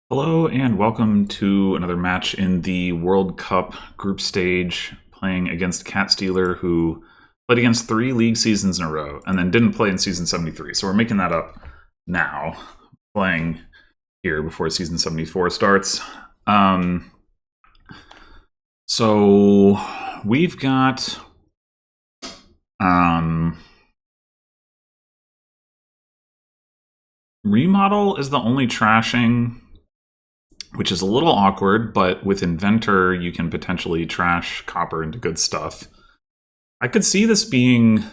Hello and welcome to another match in the World Cup group stage, playing against catstealer, who played against 3 league seasons in a row and then didn't play in season 73. So we're making that up now, playing here before season 74 starts. So we've got Remodel is the only trashing, which is a little awkward, but with Inventor, you can potentially trash copper into good stuff. I could see this being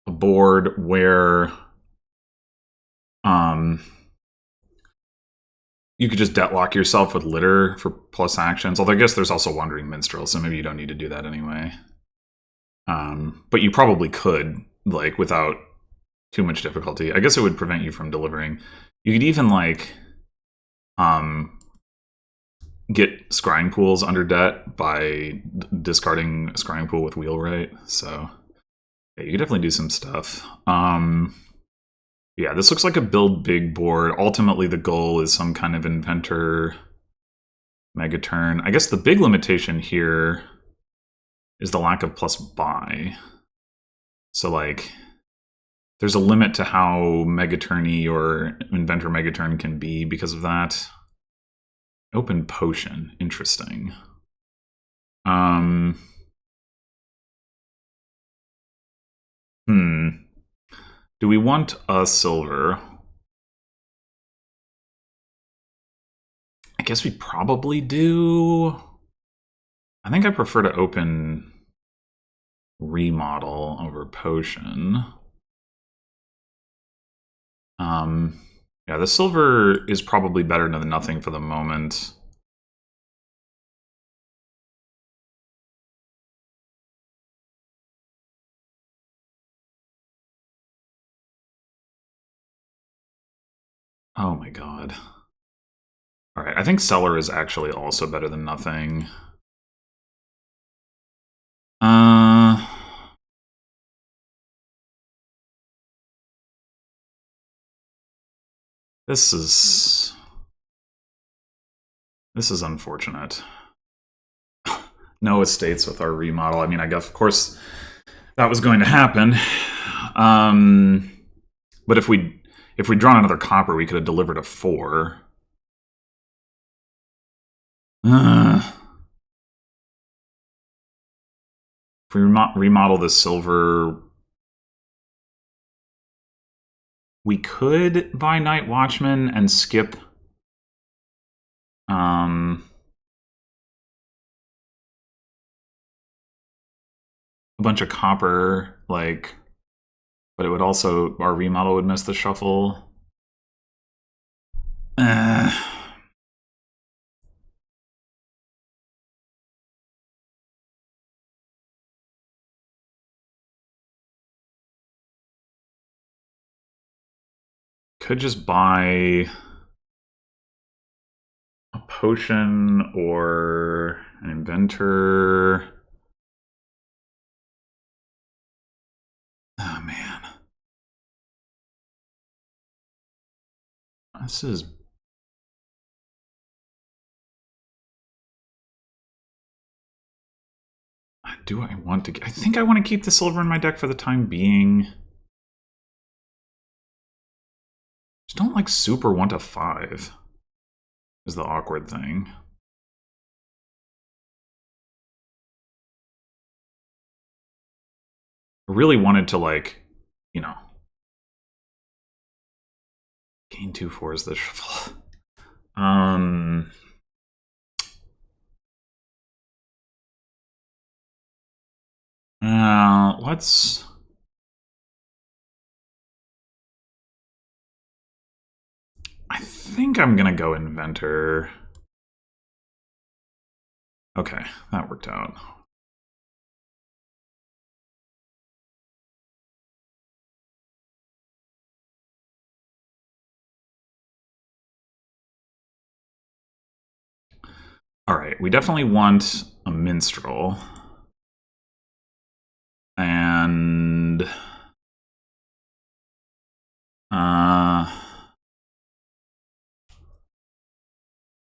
a board where you could just deadlock yourself with litter for plus actions, although I guess there's also Wandering Minstrel, so maybe you don't need to do that anyway. But you probably could, like, without too much difficulty. I guess it would prevent you from delivering. You could even, like, get scrying pools under debt by discarding a scrying pool with wheelwright. So yeah, you could definitely do some stuff. Yeah, this looks like a build big board. Ultimately, the goal is some kind of Inventor mega turn. I guess the big limitation here is the lack of plus buy. So, like, there's a limit to how Megaturny or Inventor Megaturn can be because of that. Open Potion. Interesting. Do we want a silver? I guess we probably do. I think I prefer to open Remodel over Potion. Yeah, the silver is probably better than nothing for the moment. Oh my god. Alright, I think Cellar is actually also better than nothing. This is unfortunate. No estates with our remodel. I mean, I guess, of course, that was going to happen. But if we'd drawn another copper, we could have delivered a 4. If we remodel the silver, we could buy Night Watchman and skip a bunch of copper, like, but it would also, our remodel would miss the shuffle. Could just buy a potion or an inventor. Oh man, this is. Do I want to? I think I want to keep the silver in my deck for the time being. Just don't like super want a 5. Is the awkward thing. I really wanted to, like, you know, gain 2 4s this shuffle. Let's. I think I'm gonna go Inventor. Okay, that worked out. Alright, we definitely want a Minstrel. And...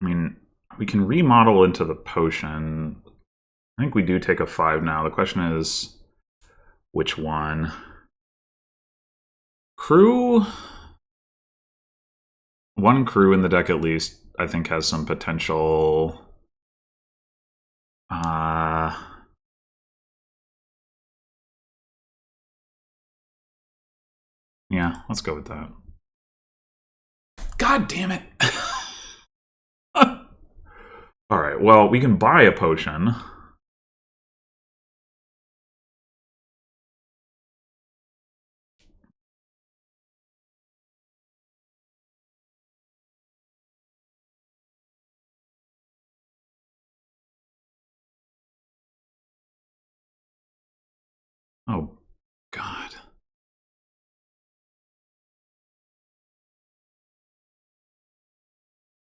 I mean, we can remodel into the potion. I think we do take a 5 now. The question is, which one? Crew? One crew in the deck at least, I think, has some potential. Yeah, let's go with that. God damn it! Alright, well, we can buy a potion. Oh, God.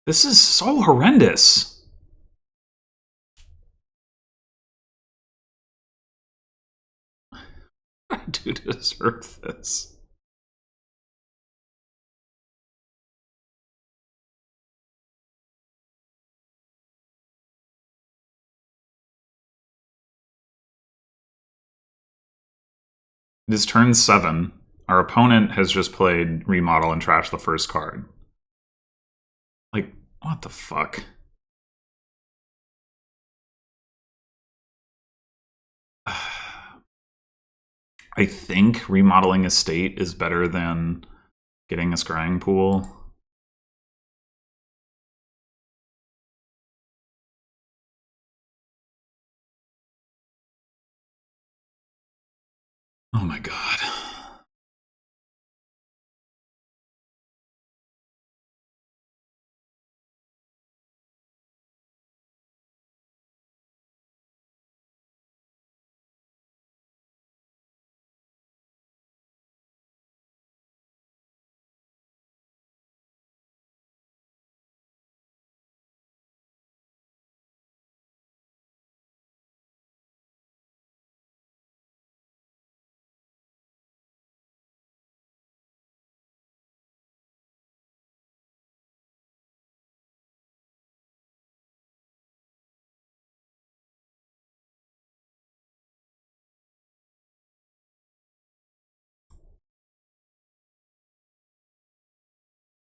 This is so horrendous. I do deserve this. It is turn 7. Our opponent has just played Remodel and trashed the first card. Like, what the fuck? I think remodeling a state is better than getting a scrying pool. Oh my god.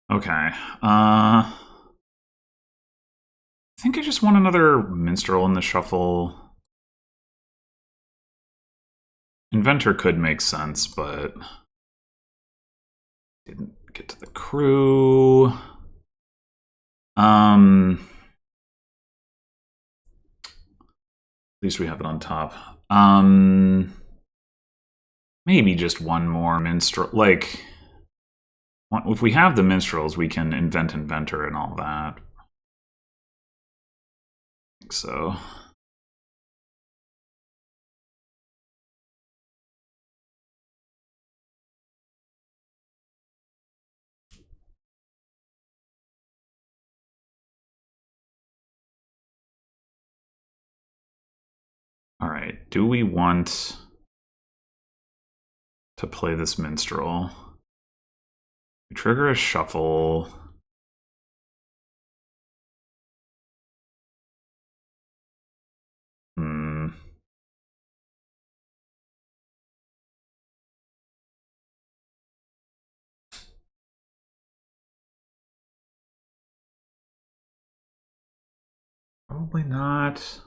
Okay. I think I just want another minstrel in the shuffle. Inventor could make sense, but didn't get to the crew. At least we have it on top. Maybe just one more minstrel. Like, if we have the minstrels, we can invent Inventor and all that. I think so. All right. Do we want to play this minstrel? We trigger a shuffle. Probably not.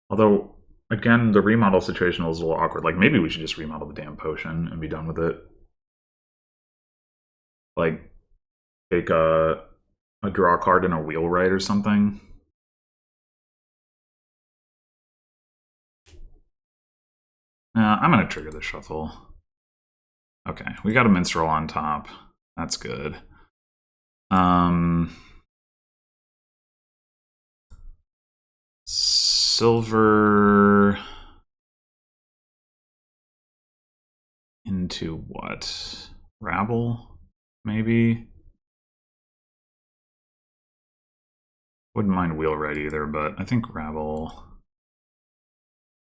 Although, again, the remodel situation was a little awkward. Like, maybe we should just remodel the damn potion and be done with it. Like, take a draw card and a wheelwright or something. I'm going to trigger the shuffle. Okay, we got a minstrel on top. That's good. Silver into what? Rabble, maybe? Wouldn't mind wheelwright either, but I think Rabble.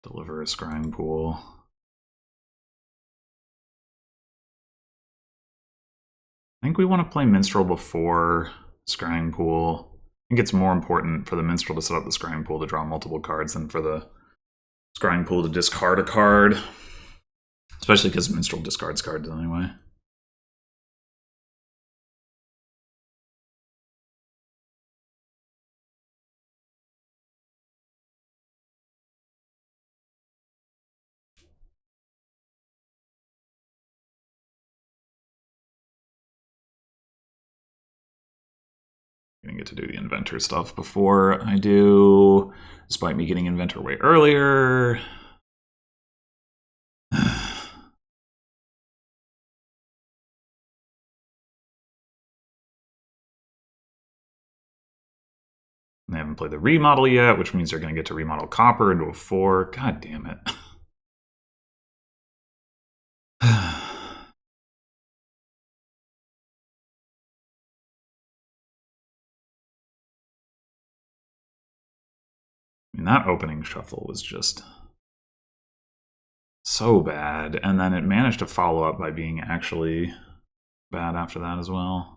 Deliver a scrying pool. I think we want to play Minstrel before scrying pool. think it's more important for the minstrel to set up the scrying pool to draw multiple cards than for the scrying pool to discard a card. Especially because minstrel discards cards anyway. I'm gonna get to do the inventor stuff before I do, despite me getting inventor way earlier. They haven't played the remodel yet, which means they're going to get to remodel copper into a 4. God damn it. I mean, that opening shuffle was just so bad. And then it managed to follow up by being actually bad after that as well.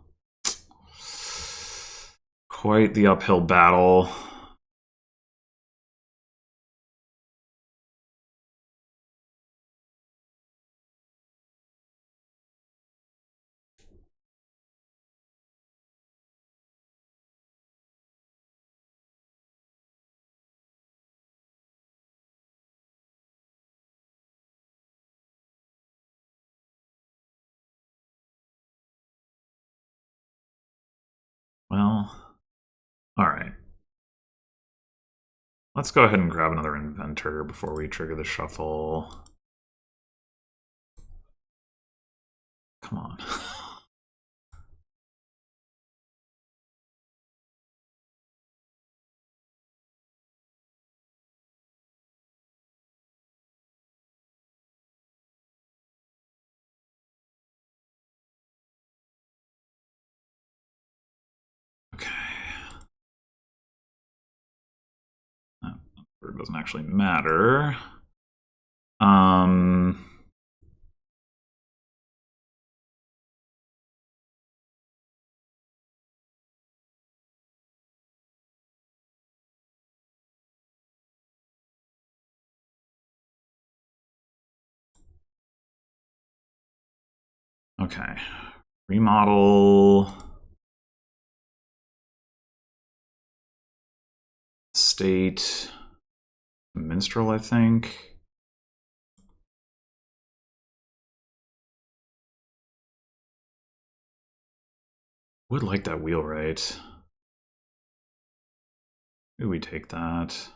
Quite the uphill battle. Well, all right. Let's go ahead and grab another inventor before we trigger the shuffle. Come on. Okay. That word doesn't actually matter. Okay. Remodel. State. Minstrel, I think. Would like that wheelwright. Maybe we take that.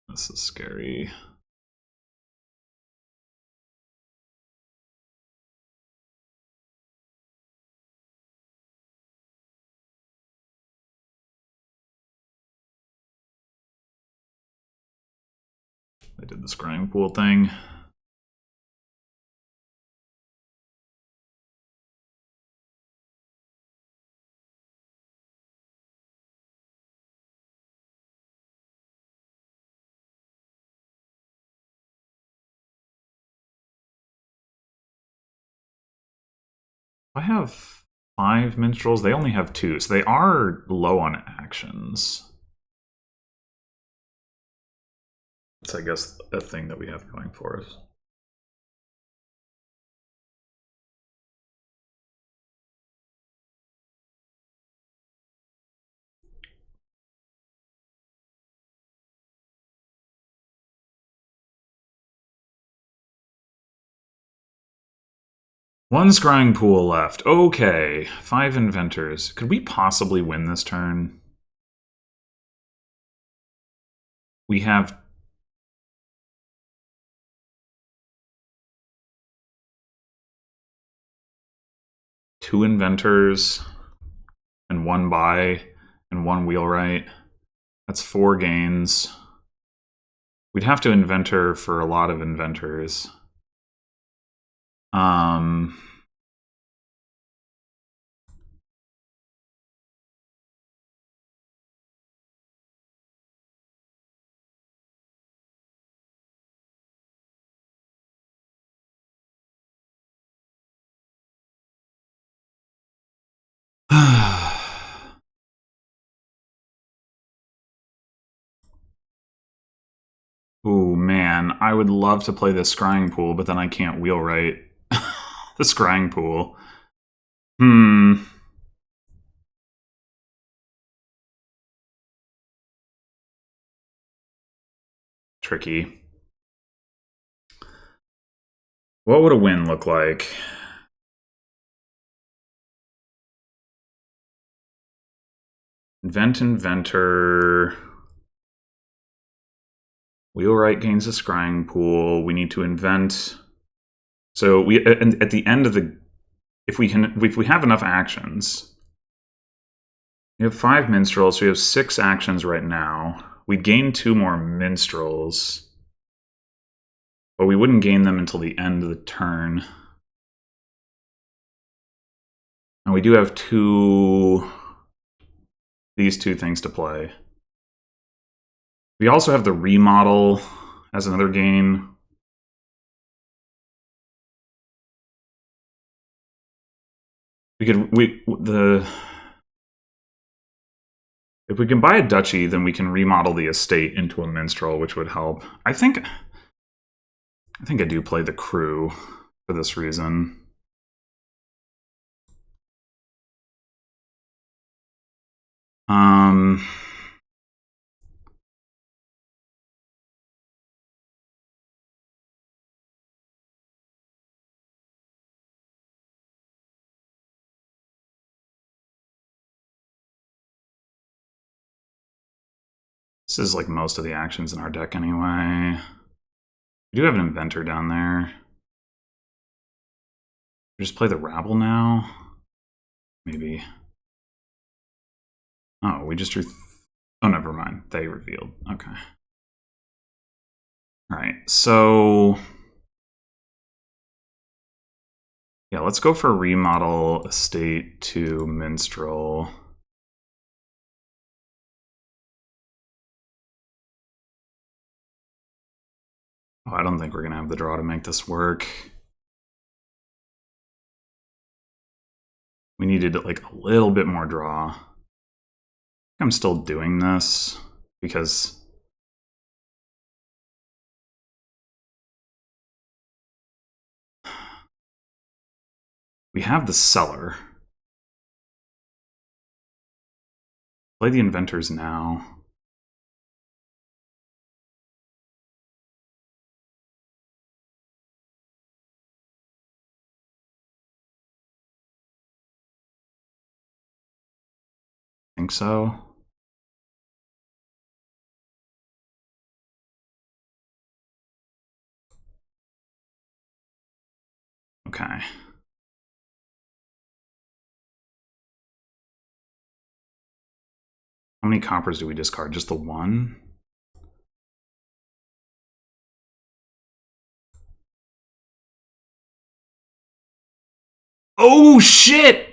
This is scary. They did the scrying pool thing. I have 5 minstrels. They only have 2, so they are low on actions. That's, I guess, a thing that we have going for us. One scrying pool left. Okay, 5 inventors. Could we possibly win this turn? We have 2 inventors and 1 buy and 1 wheelwright. That's 4 gains. We'd have to inventor for a lot of inventors. Ooh, man, I would love to play the scrying pool, but then I can't wheelwright the scrying pool. Tricky. What would a win look like? Invent inventor. Wheelwright gains a scrying pool. We need to invent. So we at the end of the, if we have enough actions, we have 5 minstrels. So we have 6 actions right now. We'd gain 2 more minstrels, but we wouldn't gain them until the end of the turn. And we do have these 2 things to play. We also have the remodel as another gain. If we can buy a duchy, then we can remodel the estate into a minstrel, which would help. I think I do play the crew for this reason. This is like most of the actions in our deck anyway. We do have an inventor down there. We just play the rabble now? Maybe. Oh, we just drew... Oh, never mind. They revealed. Okay. Alright, so... Yeah, let's go for remodel estate to minstrel. Oh, I don't think we're gonna have the draw to make this work. We needed like a little bit more draw. I'm still doing this because we have the seller. Play the inventors now. Think so. Okay. How many coppers do we discard? Just the 1? Oh, shit!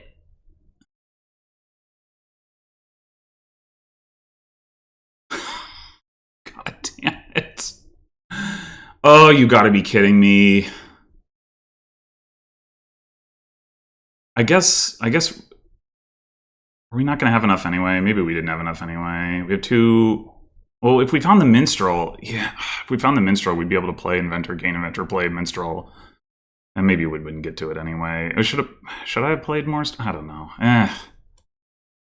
God damn it. Oh, you gotta be kidding me. I guess are we not going to have enough anyway? Maybe we didn't have enough anyway. We have two. Well, if we found the minstrel, yeah, if we found the minstrel, we'd be able to play inventor, gain inventor, play minstrel, and maybe we wouldn't get to it anyway. Should I have played more? I don't know.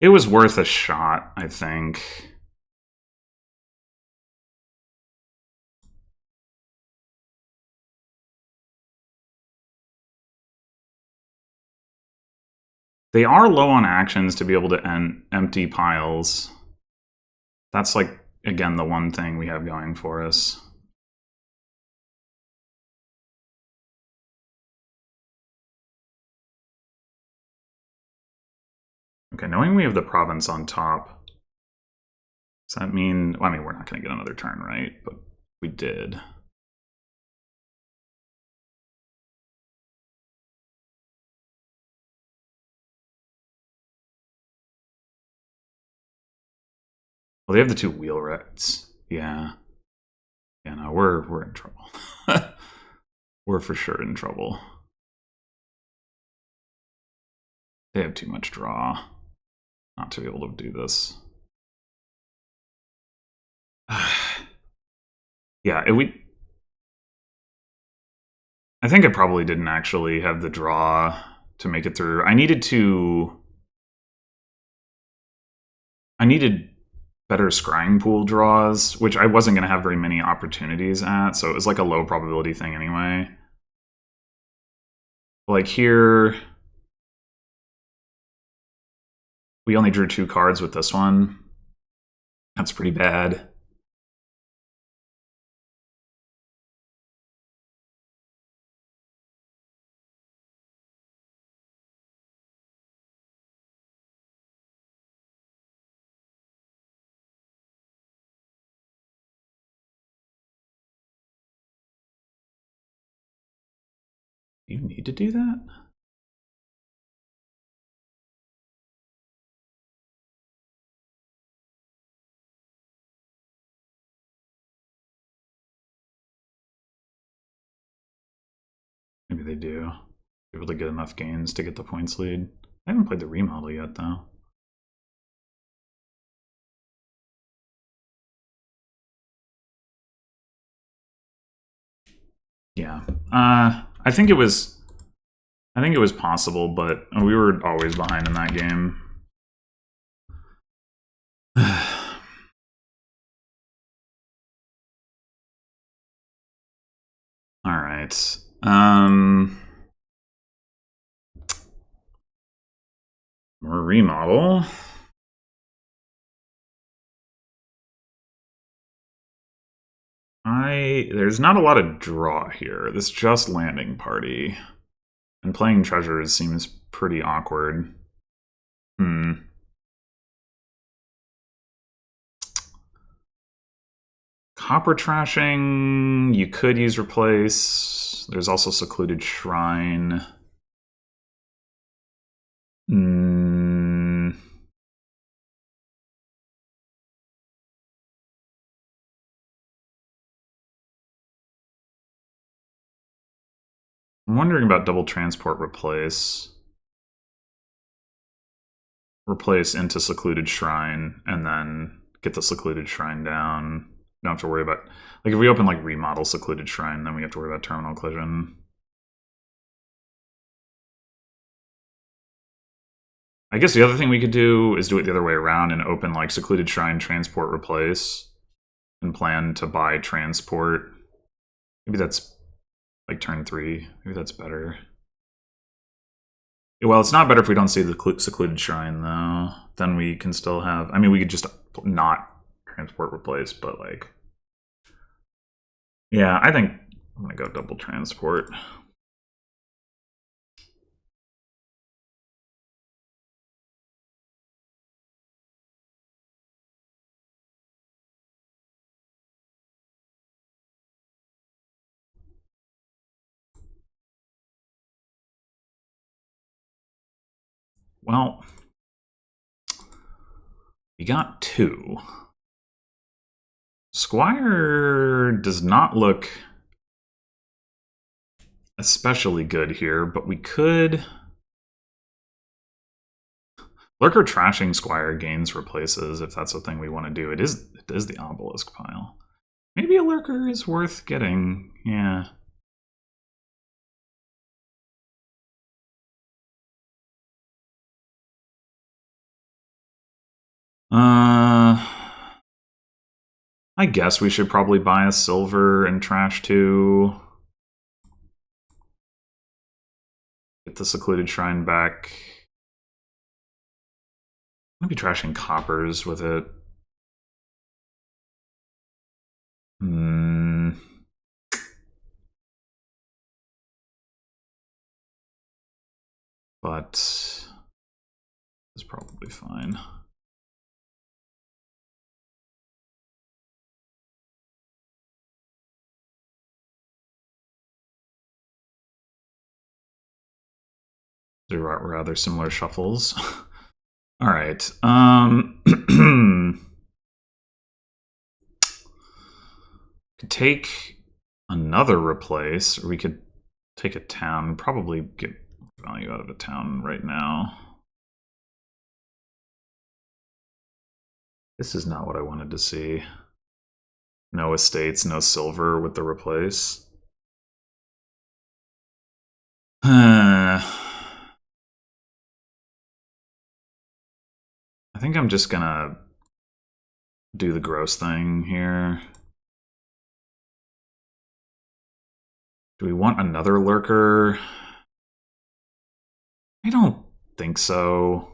It was worth a shot, I think. They are low on actions to be able to empty piles. That's like, again, the one thing we have going for us. Okay, knowing we have the province on top, does that mean... Well, I mean, we're not going to get another turn, right? But we did. Well, they have the two wheelwrights. Yeah. Yeah, no, we're in trouble. We're for sure in trouble. They have too much draw not to be able to do this. Yeah, I think I probably didn't actually have the draw to make it through. I needed better scrying pool draws, which I wasn't going to have very many opportunities at, so it was like a low probability thing anyway. Like here, we only drew 2 cards with this one. That's pretty bad. You need to do that? Maybe they do. Be able to get enough gains to get the points lead. I haven't played the remodel yet, though. Yeah. I think it was possible, but we were always behind in that game. All right. More remodel. There's not a lot of draw here. This just landing party. And playing treasures seems pretty awkward. Copper trashing, you could use replace. There's also secluded shrine. I'm wondering about double transport replace. Replace into secluded shrine and then get the secluded shrine down. Don't have to worry about, like, if we open like remodel secluded shrine, then we have to worry about terminal collision. I guess the other thing we could do is do it the other way around and open like secluded shrine, transport, replace, and plan to buy transport. Maybe that's like turn 3. Maybe that's better. Well, it's not better if we don't see the secluded shrine, though. Then we can still have... I mean, we could just not transport replace, but like... Yeah, I think I'm going to go double transport. Well, we got 2. Squire does not look especially good here, but we could Lurker trashing Squire gains replaces, if that's a thing we want to do. It is the obelisk pile. Maybe a lurker is worth getting. Yeah. I guess we should probably buy a silver and trash too. Get the secluded shrine back. I'm gonna be trashing coppers with it. But it's probably fine. They're rather similar shuffles. All right. Could take another replace, or we could take a town. Probably get value out of a town right now. This is not what I wanted to see. No estates, no silver with the replace. I think I'm just gonna do the gross thing here. Do we want another lurker? I don't think so.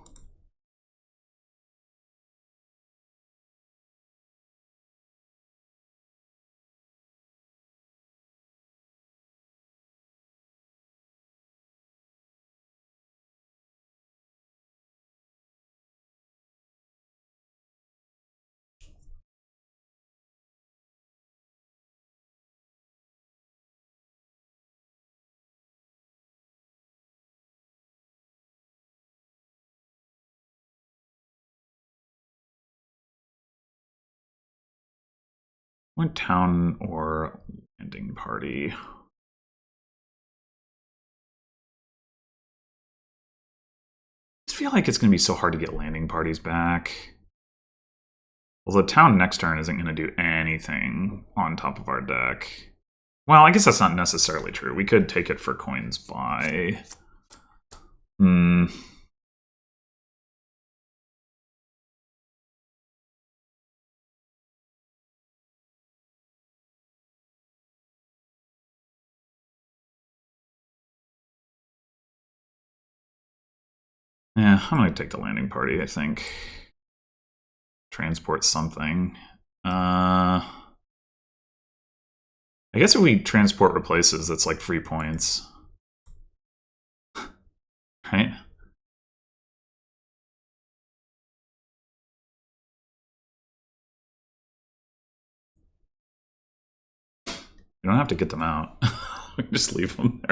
One town or landing party. I feel like it's going to be so hard to get landing parties back. Well, the town next turn isn't going to do anything on top of our deck. Well, I guess that's not necessarily true. We could take it for coins by... Yeah, I'm going to take the landing party, I think. Transport something. I guess if we transport replaces, that's like free points. Right? You don't have to get them out. We can just leave them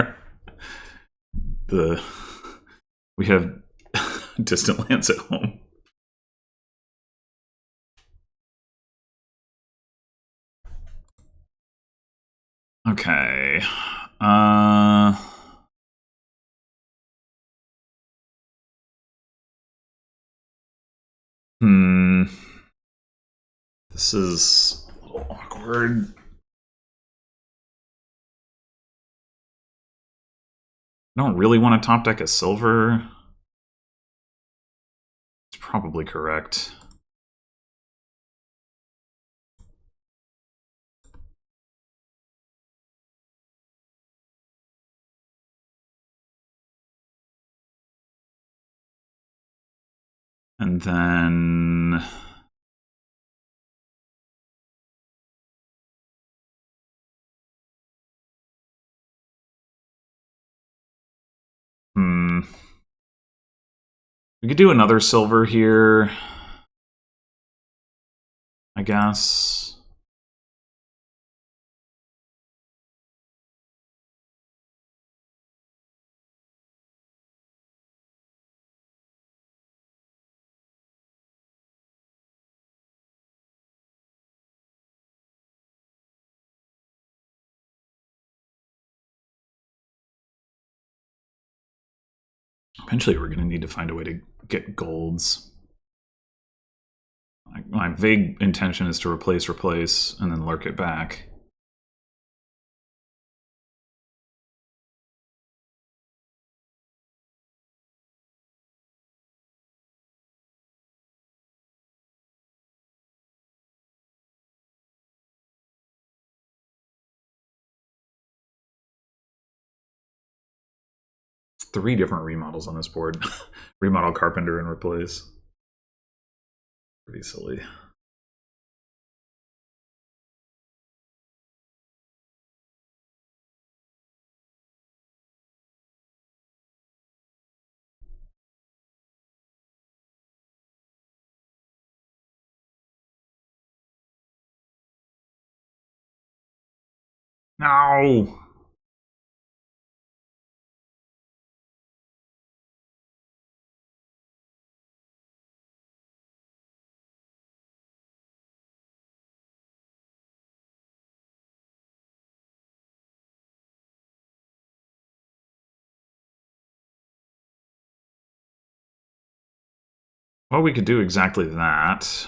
there. We have distant lands at home. Okay. This is a little awkward. I don't really want to top deck a silver. It's probably correct. And then... We could do another silver here, I guess. Eventually we're going to need to find a way to get golds. My vague intention is to replace, and then lurk it back. Three different remodels on this board. Remodel, carpenter, and replace. Pretty silly. No! Well, we could do exactly that.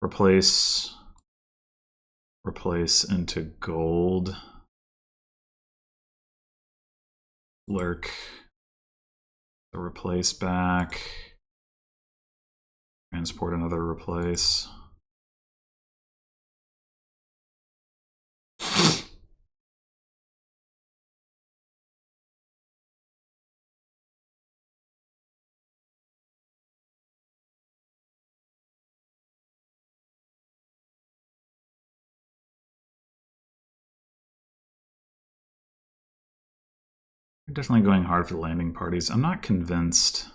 Replace into gold. Lurk the replace back. Transport another replace. We're definitely going hard for the landing parties. I'm not convinced.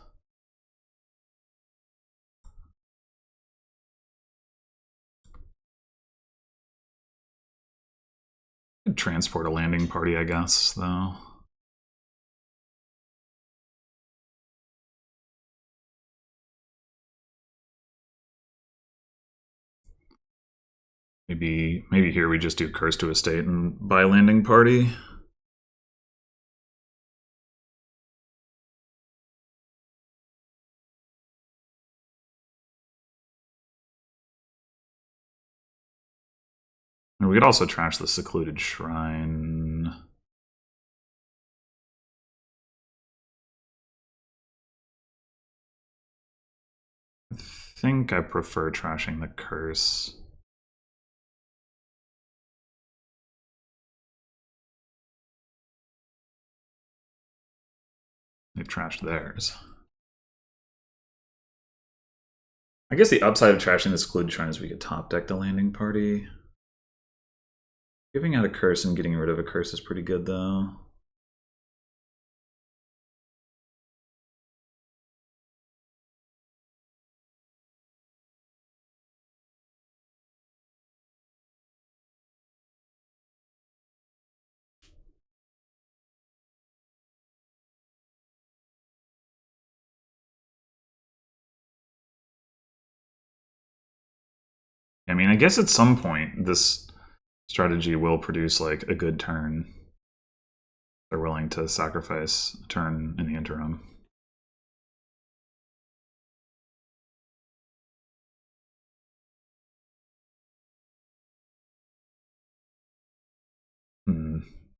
Could transport a landing party, I guess, though. Maybe here we just do curse to estate and buy landing party. And we could also trash the secluded shrine. I think I prefer trashing the curse. They trashed theirs. I guess the upside of trashing the secluded shrine is we could top deck the landing party. Giving out a curse and getting rid of a curse is pretty good, though. I mean, I guess at some point this strategy will produce like a good turn. They're willing to sacrifice a turn in the interim.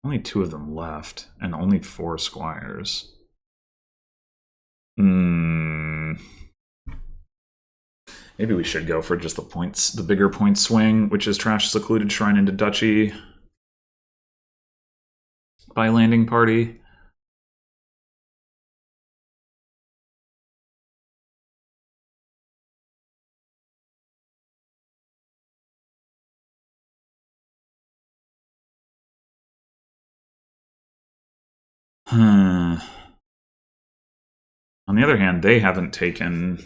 Only 2 of them left, and only 4 squires. Maybe we should go for just the bigger point swing, which is trash secluded shrine into duchy by landing party. On the other hand, they haven't taken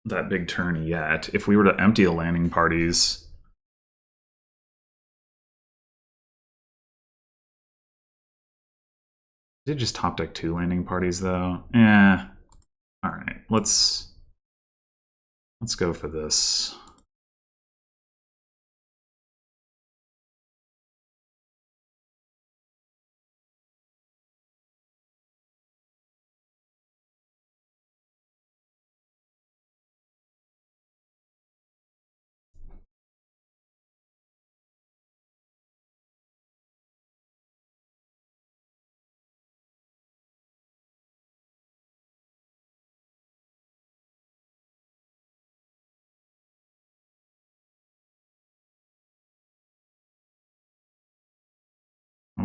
that big turn yet. If we were to empty the landing parties, did just top deck 2 landing parties though? Yeah. All right, let's go for this.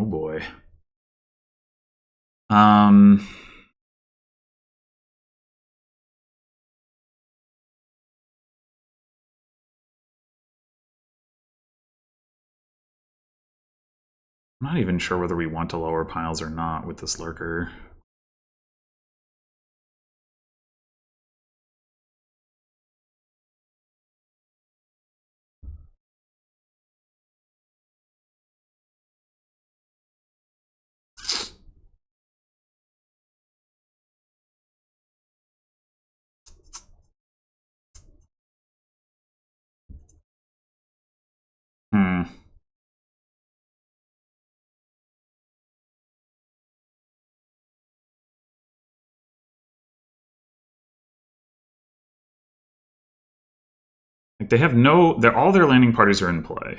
Oh boy. I'm not even sure whether we want to lower piles or not with this lurker. Like they have no, all their landing parties are in play.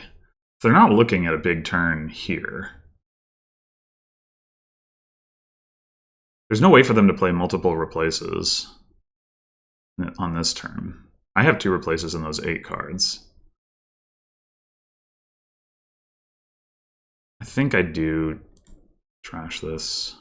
So they're not looking at a big turn here. There's no way for them to play multiple replaces on this turn. I have 2 replaces in those 8 cards. I think I do trash this.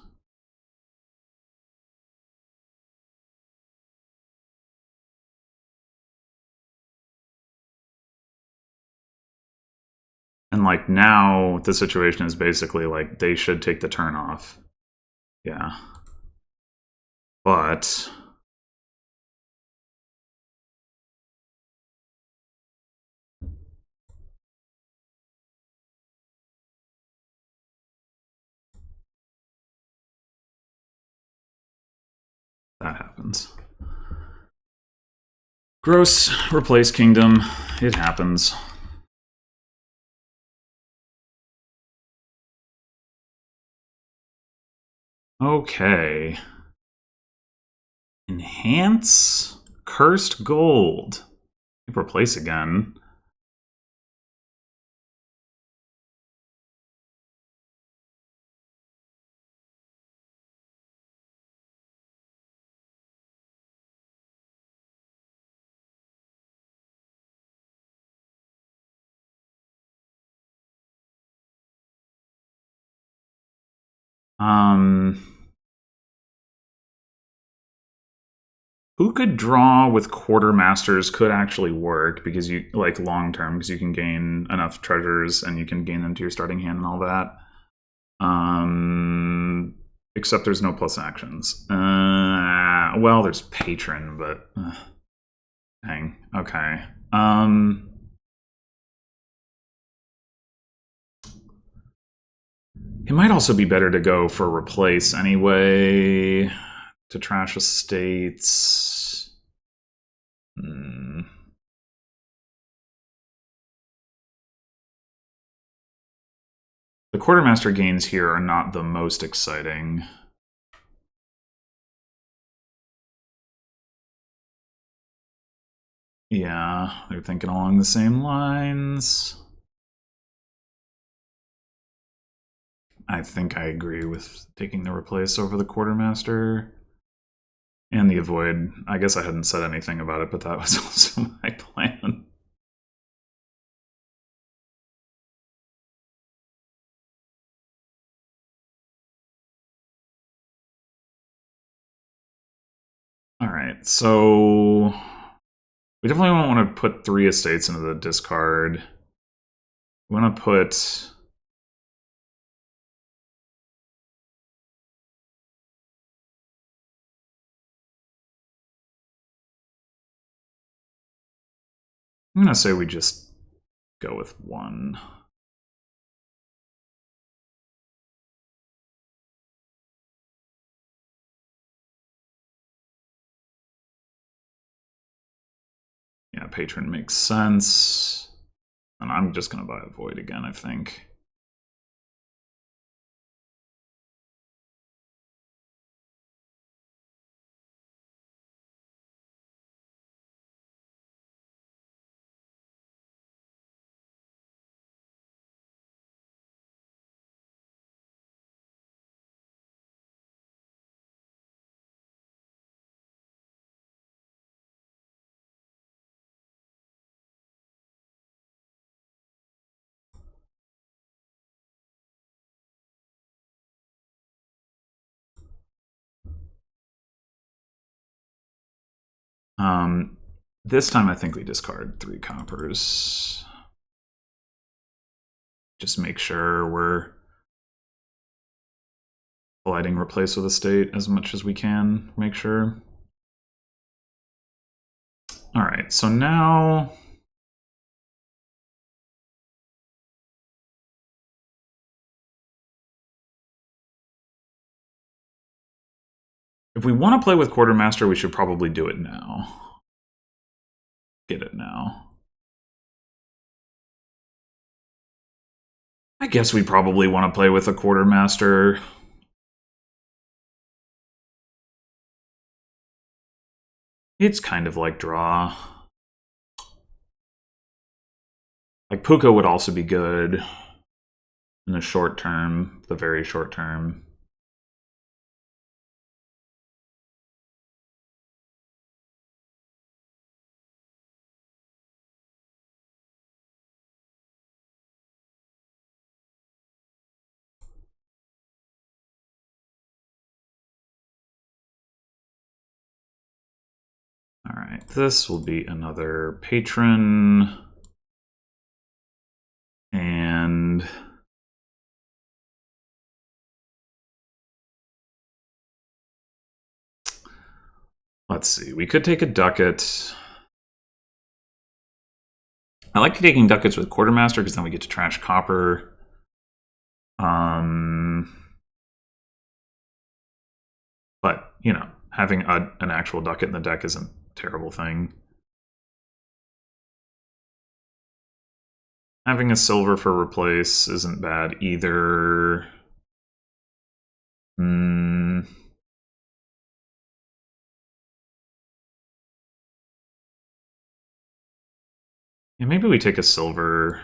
And like now the situation is basically like they should take the turn off. Yeah. But that happens. Gross, replace kingdom. It happens. Okay. Enhance cursed gold. Replace again. Who could draw with quartermasters could actually work because you like long term because you can gain enough treasures and you can gain them to your starting hand and all that. Except there's no plus actions. Well, there's patron, but dang. Okay. It might also be better to go for replace anyway, to trash estates. The quartermaster gains here are not the most exciting. Yeah, they're thinking along the same lines. I think I agree with taking the replace over the quartermaster. And the avoid. I guess I hadn't said anything about it, but that was also my plan. Alright, so we definitely won't want to put 3 estates into the discard. We want to put... I'm going to say we just go with 1. Yeah, patron makes sense. And I'm just going to buy a void again, I think. This time I think we discard 3 coppers. Just make sure we're colliding replace with a state as much as we can. Make sure. All right, so now if we want to play with Quartermaster, we should probably do it now. Get it now. I guess we probably want to play with a Quartermaster. It's kind of like draw. Like Puka would also be good in the short term, the very short term. All right, this will be another patron. And let's see, we could take a ducat. I like taking ducats with Quartermaster because then we get to trash copper. But, you know, having an actual ducat in the deck isn't a terrible thing. Having a silver for replace isn't bad either. Yeah, maybe we take a silver.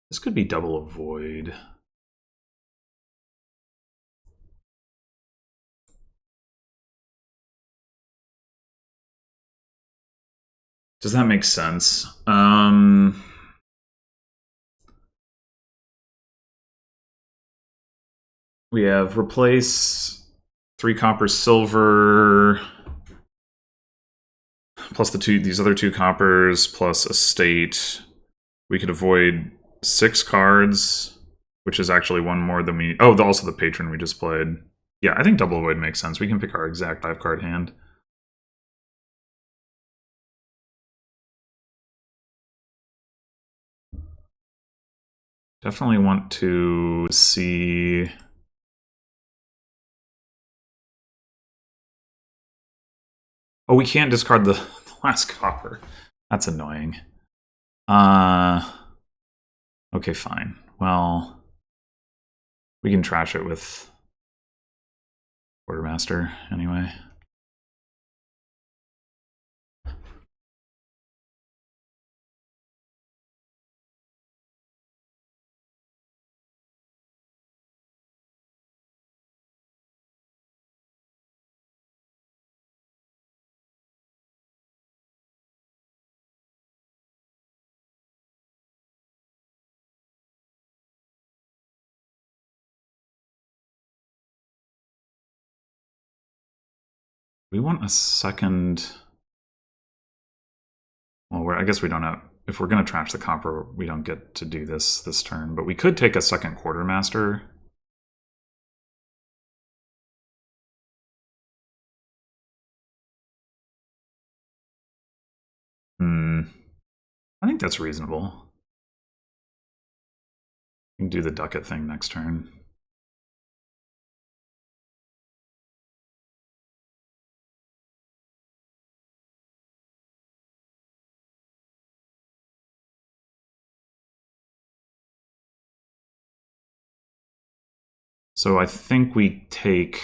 This could be double avoid. Does that make sense? We have replace 3 copper silver plus these other 2 coppers plus a state. We could avoid 6 cards, which is actually one more than we... Oh, also the patron we just played. Yeah, I think double avoid makes sense. We can pick our exact 5-card hand. Definitely want to see... Oh, we can't discard the last copper. That's annoying. Okay, fine. Well, we can trash it with Quartermaster anyway. We want a second... Well, I guess we don't have... If we're going to trash the copper, we don't get to do this turn. But we could take a second Quartermaster. I think that's reasonable. We can do the ducat thing next turn. So I think we take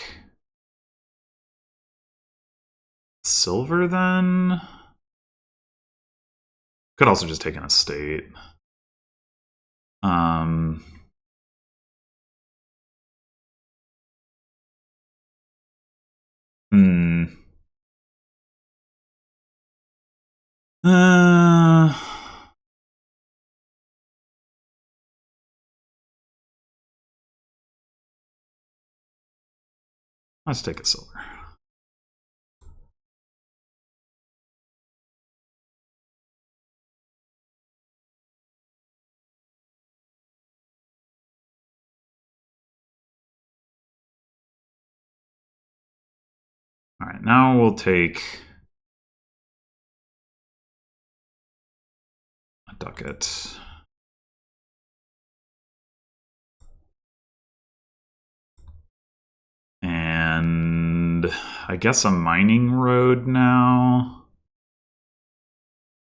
silver then. Could also just take an estate. Let's take a silver. All right, now we'll take a ducat. And I guess a mining road now.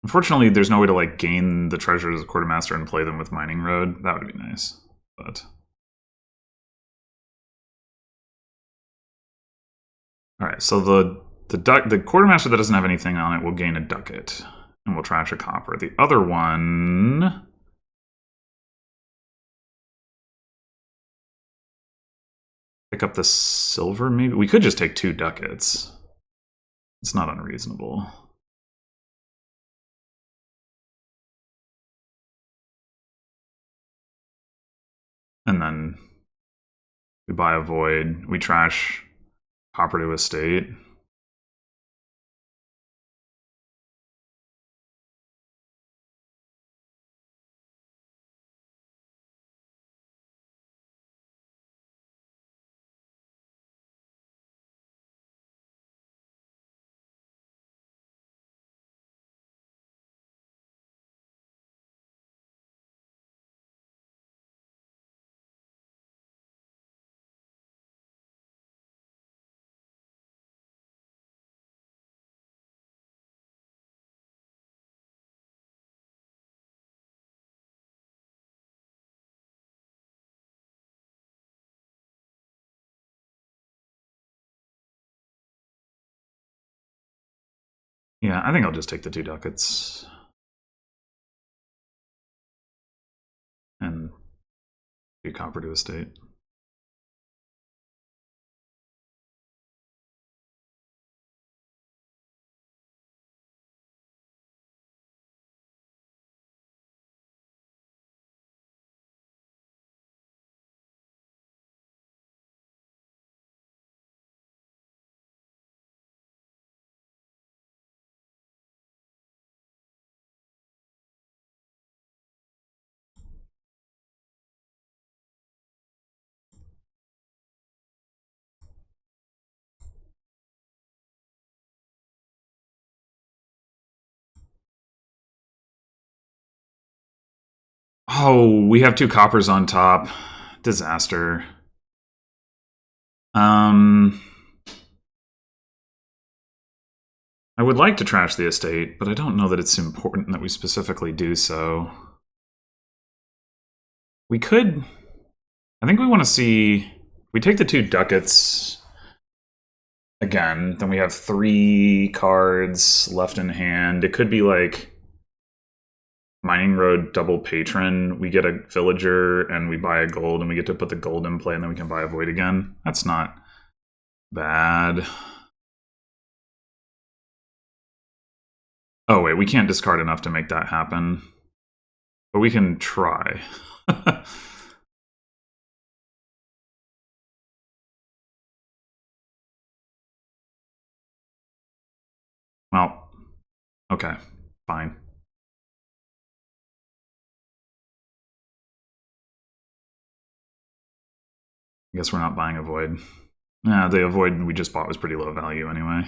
Unfortunately, there's no way to like gain the treasures of quartermaster and play them with mining road. That would be nice, but all right. So the quartermaster that doesn't have anything on it will gain a ducat, and we'll trash a copper. The other one. Pick up the silver, maybe? We could just take 2 ducats. It's not unreasonable. And then we buy a void. We trash copper to estate. Yeah, I think I'll just take the 2 ducats. And do copper to estate. Oh, we have 2 coppers on top. Disaster. I would like to trash the estate, but I don't know that it's important that we specifically do so. We could... I think we want to see... If we take the 2 ducats again, then we have 3 cards left in hand. It could be like Mining Road double patron. We get a villager and we buy a gold and we get to put the gold in play and then we can buy a void again. That's not bad. Oh wait, we can't discard enough to make that happen. But we can try. Well, okay, fine. I guess we're not buying a void. Yeah, the void we just bought was pretty low value anyway.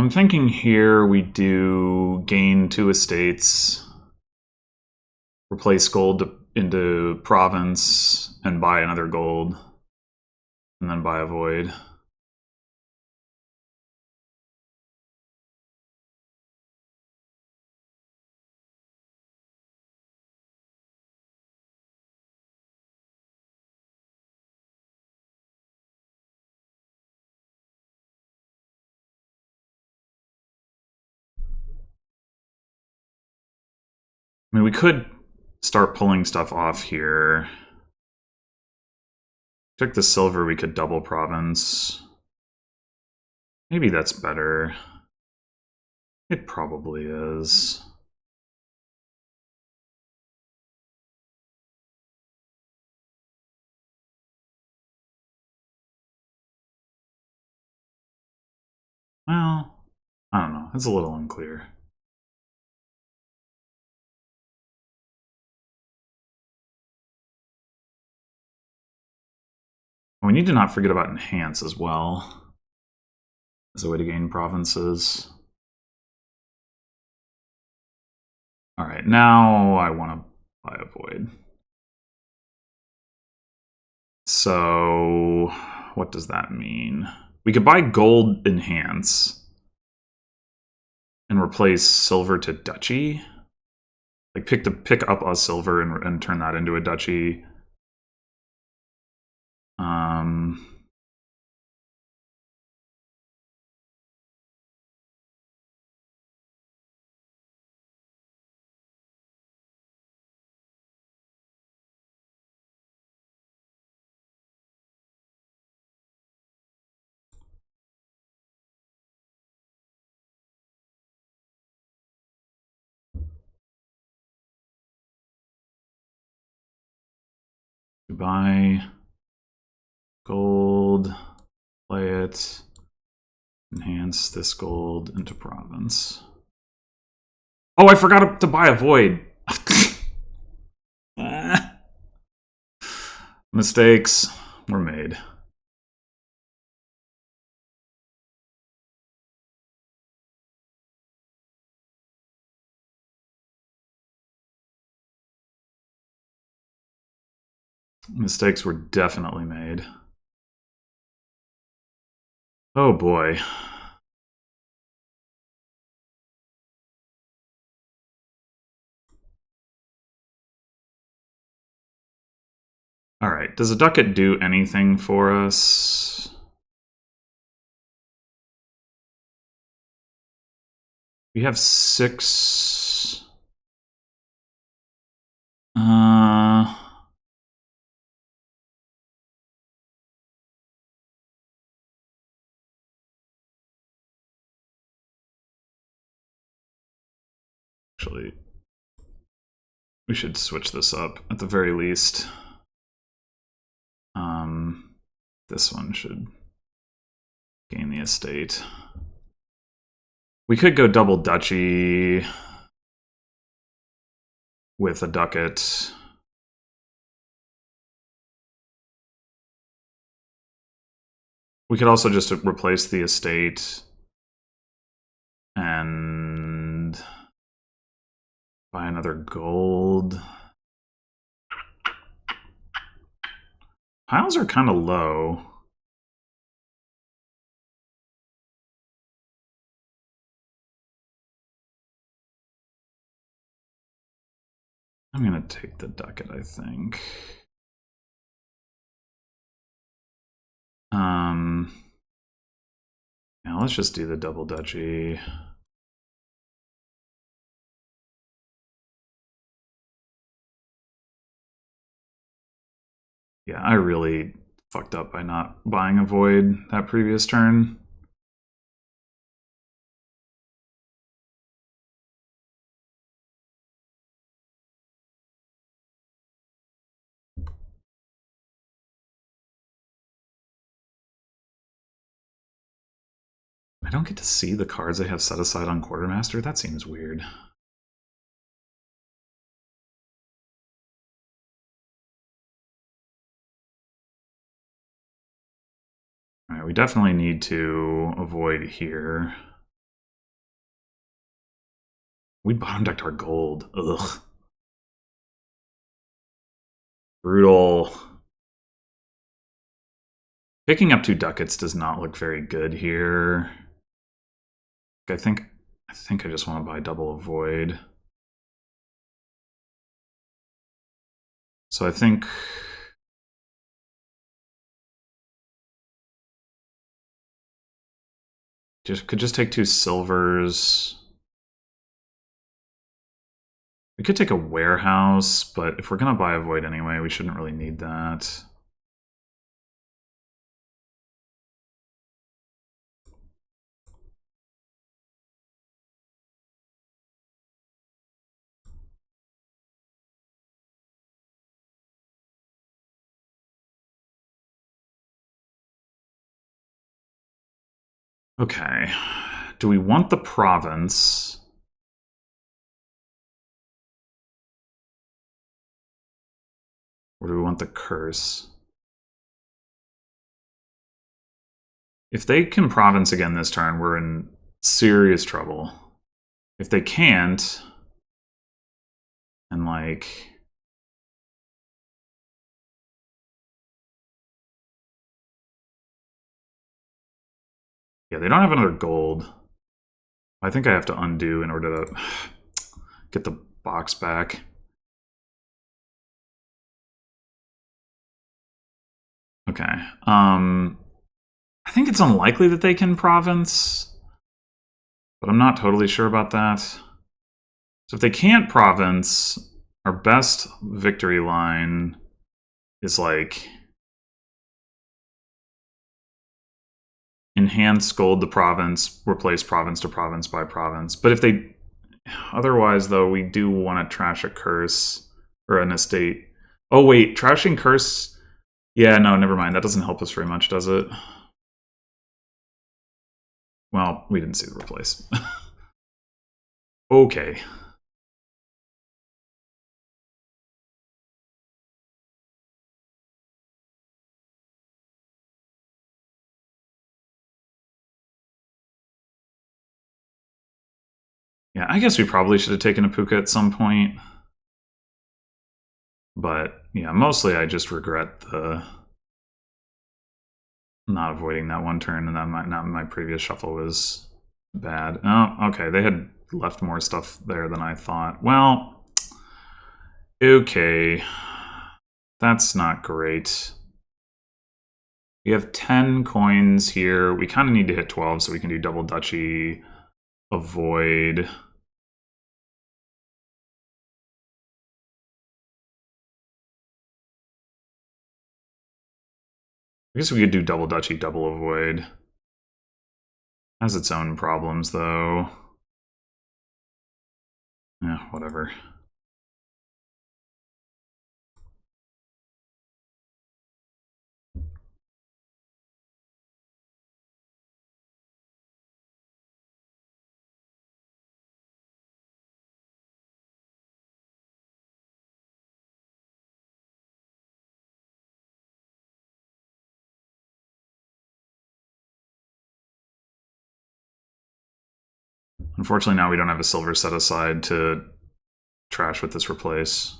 I'm thinking here we do gain 2 estates, replace gold into province, and buy another gold, and then buy a void. I mean, we could start pulling stuff off here. Took the silver, we could double province. Maybe that's better. It probably is. Well, I don't know. It's a little unclear. We need to not forget about enhance as well as a way to gain provinces. All right, now I want to buy a void. So what does that mean? We could buy gold enhance and replace silver to duchy. Like pick up a silver and turn that into a duchy. Buy gold, play it, enhance this gold into province. Oh, I forgot to buy a void. Mistakes were made. Mistakes were definitely made. Oh boy. All right, does a ducat do anything for us? We have 6. Actually, we should switch this up at the very least. This one should gain the estate. We could go double duchy with a ducat. We could also just replace the estate and buy another gold. Piles are kind of low. I'm going to take the ducat, I think. Now let's just do the double duchy. Yeah, I really fucked up by not buying a void that previous turn. I don't get to see the cards I have set aside on Quartermaster? That seems weird. Alright, we definitely need to avoid here. We bottom decked our gold. Ugh. Brutal. Picking up 2 ducats does not look very good here. I think I just want to buy double a void. So I think could just take 2 silvers. We could take a warehouse, but if we're gonna buy a void anyway, we shouldn't really need that. Okay. Do we want the province? Or do we want the curse? If they can province again this turn, we're in serious trouble. If they can't, and like... Yeah, they don't have another gold. I think I have to undo in order to get the box back. Okay. I think it's unlikely that they can province, but I'm not totally sure about that. So if they can't province, our best victory line is like enhance gold the province, replace province to province by province. But if they otherwise, though, we do want to trash a curse or an estate. Oh wait, trashing curse. Yeah, no, never mind. That doesn't help us very much, does it? Well, we didn't see the replace. Okay. Yeah, I guess we probably should have taken a puka at some point. But yeah, mostly I just regret the not avoiding that one turn, and that my previous shuffle was bad. Oh, okay, they had left more stuff there than I thought. Well, okay, that's not great. We have 10 coins here. We kind of need to hit 12 so we can do double duchy, avoid. I guess we could do double duchy, double avoid. Has its own problems, though. Yeah, whatever. Unfortunately, now we don't have a silver set aside to trash with this replace.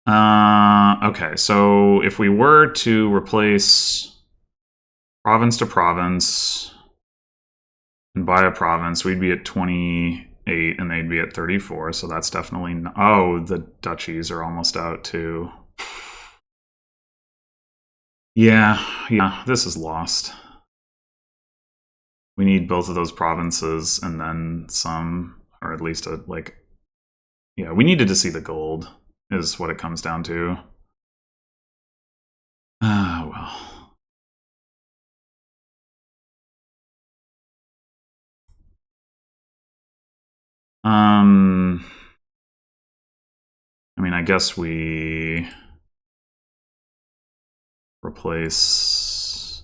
Okay, so if we were to replace province to province and buy a province, we'd be at 28 and they'd be at 34, so that's definitely... Oh, the duchies are almost out too. Yeah, this is lost. We need both of those provinces and then some, or at least a, like... Yeah, we needed to see the gold, is what it comes down to. Ah, well. I mean, I guess we replace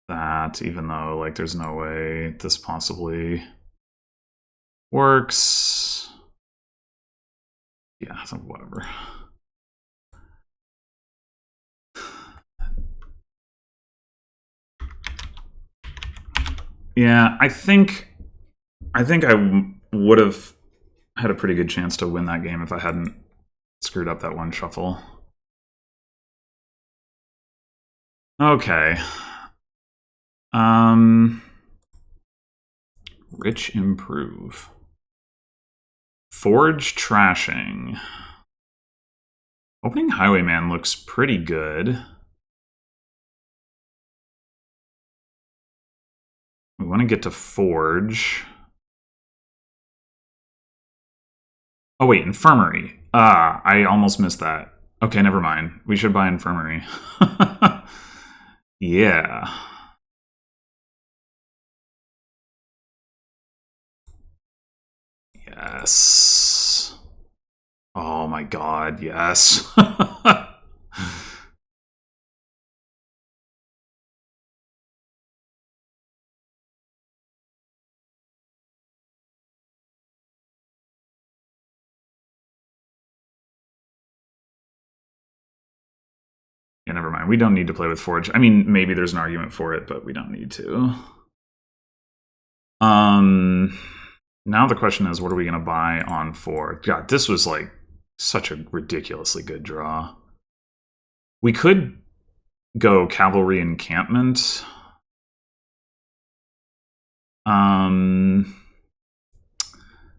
that, even though, like, there's no way this possibly works. Yeah, so whatever. Yeah, I think I would have had a pretty good chance to win that game if I hadn't screwed up that one shuffle. Okay. Rich improve. Forge trashing. Opening Highwayman looks pretty good. We want to get to Forge. Oh wait, Infirmary. Ah, I almost missed that. Okay, never mind. We should buy Infirmary. Yeah. Yes. Oh my god, yes. Yeah, never mind. We don't need to play with Forge. I mean, maybe there's an argument for it, but we don't need to. Now the question is, what are we going to buy on for? God, this was like such a ridiculously good draw. We could go Cavalry Encampment.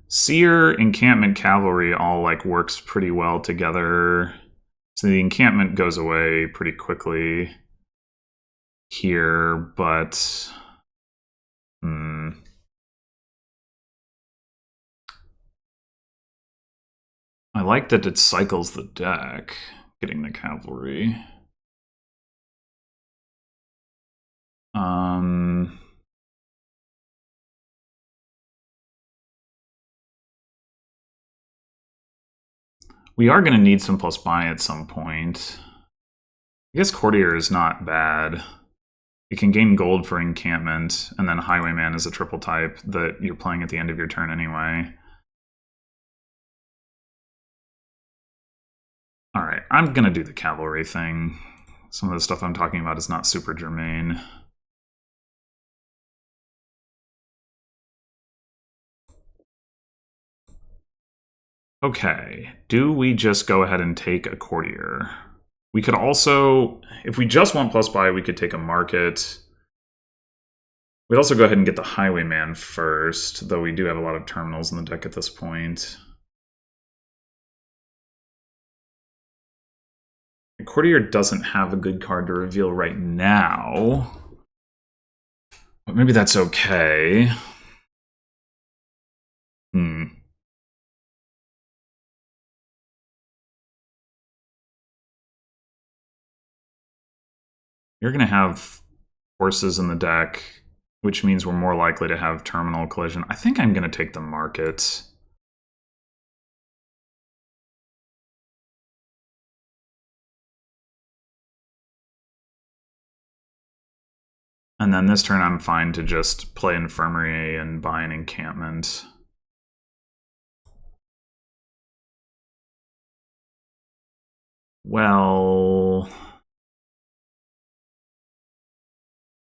Seer, Encampment, Cavalry all like works pretty well together. So the encampment goes away pretty quickly here, but I like that it cycles the deck, getting the cavalry. We are going to need some plus buy at some point. I guess Courtier is not bad. It can gain gold for encampment, and then Highwayman is a triple type that you're playing at the end of your turn anyway. Alright, I'm going to do the cavalry thing. Some of the stuff I'm talking about is not super germane. Okay, do we just go ahead and take a courtier? We could also, if we just want plus buy, we could take a market. We'd also go ahead and get the highwayman first, though we do have a lot of terminals in the deck at this point. The courtier doesn't have a good card to reveal right now, but maybe that's okay. You're going to have horses in the deck, which means we're more likely to have terminal collision. I think I'm going to take the market. And then this turn I'm fine to just play Infirmary and buy an encampment. Well...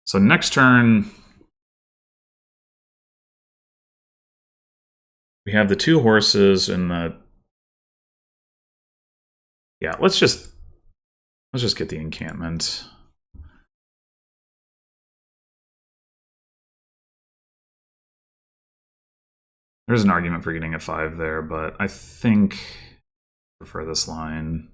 So next turn... we have the two horses and the... Yeah, let's just get the encampment. There's an argument for getting a 5 there, but I think I prefer this line.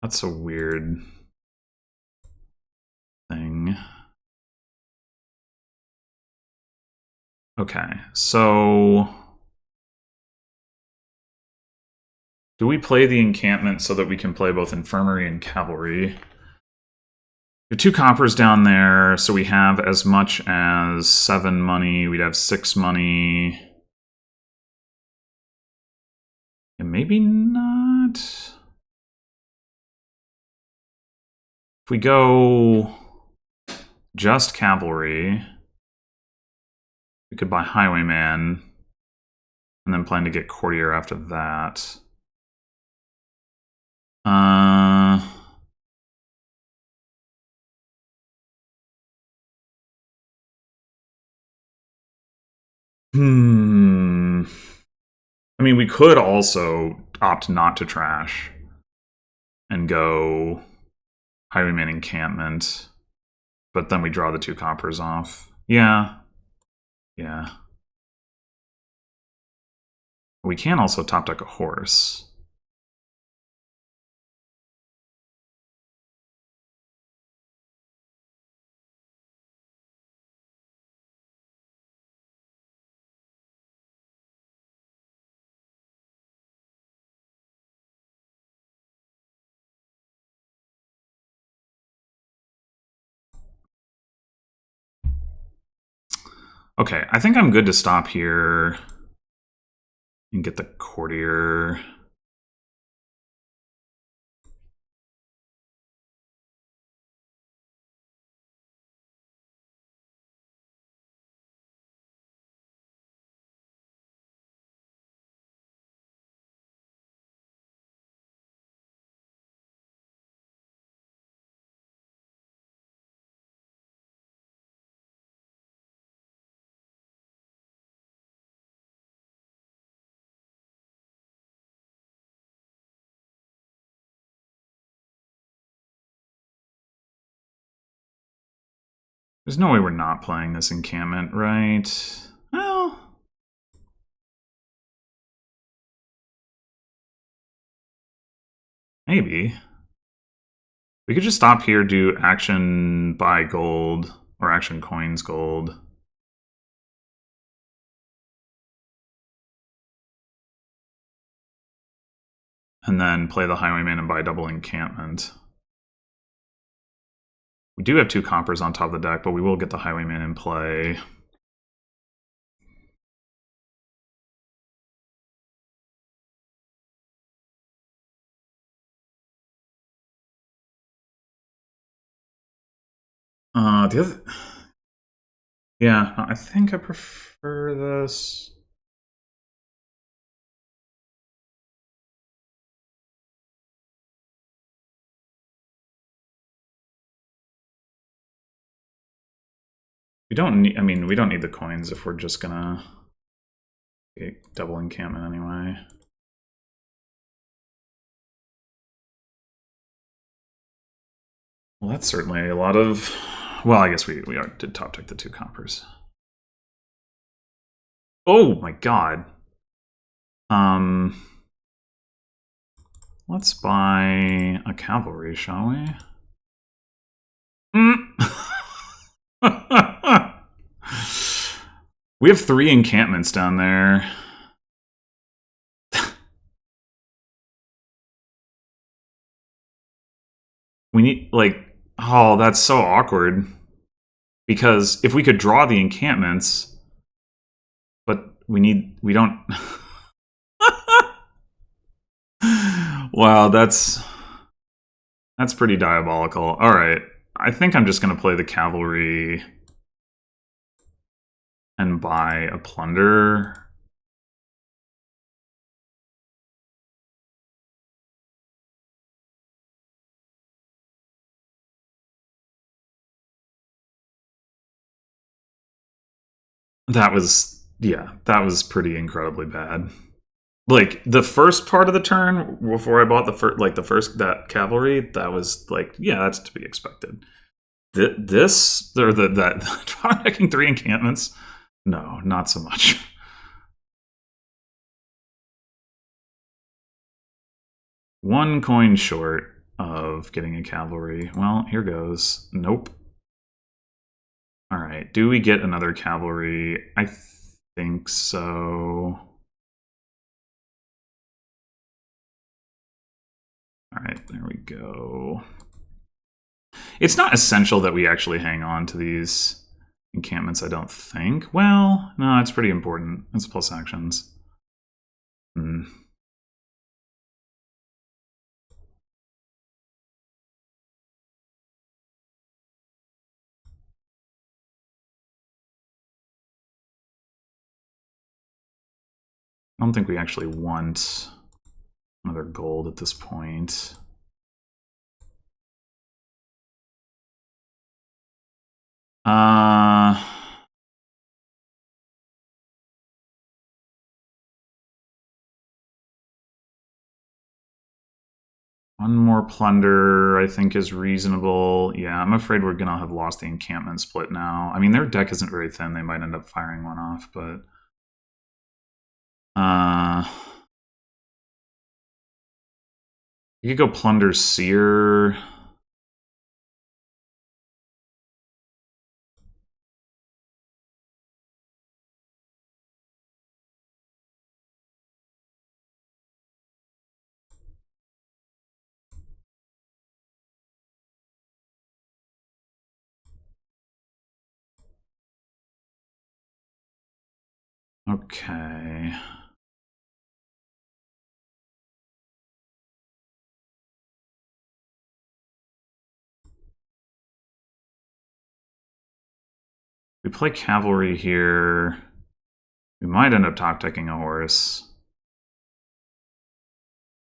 That's a weird thing. Okay, so... do we play the encampment so that we can play both Infirmary and Cavalry? The 2 coppers down there, so we have as much as 7 money. We'd have 6 money. And maybe not. If we go just Cavalry, we could buy Highwayman, and then plan to get Courtier after that. Uh... Hmm. I mean, we could also opt not to trash and go Highwayman Encampment, but then we draw the 2 coppers off. Yeah. Yeah. We can also top deck a horse. Okay, I think I'm good to stop here and get the courtier. There's no way we're not playing this encampment, right? Well, maybe. We could just stop here, do action buy gold, or action coins gold. And then play the Highwayman and buy double encampment. We do have 2 coppers on top of the deck, but we will get the Highwayman in play. The other... Yeah, I think I prefer this. We don't need... I mean, we don't need the coins if we're just gonna get double encampment anyway. Well, that's certainly a lot of... Well, I guess we did top deck the 2 coppers. Oh my god. Let's buy a cavalry, shall we? We have 3 encampments down there. We need, like... Oh, that's so awkward. Because if we could draw the encampments... But we don't... Wow, that's pretty diabolical. Alright, I think I'm just going to play the cavalry and buy a plunder. That was, yeah, that was pretty incredibly bad. Like, the first part of the turn, before I bought that cavalry, that was like, yeah, that's to be expected. That decking 3 encampments, no, not so much. One coin short of getting a cavalry. Well, here goes. Nope. All right, do we get another cavalry? I think so. All right, there we go. It's not essential that we actually hang on to these encampments, I don't think. Well, no, it's pretty important. It's plus actions. Hmm. I don't think we actually want another gold at this point. Uh, one more plunder, I think, is reasonable. Yeah, I'm afraid we're going to have lost the encampment split now. I mean, their deck isn't very thin. They might end up firing one off, but... you could go plunder Seer. Okay. We play cavalry here. We might end up top decking a horse.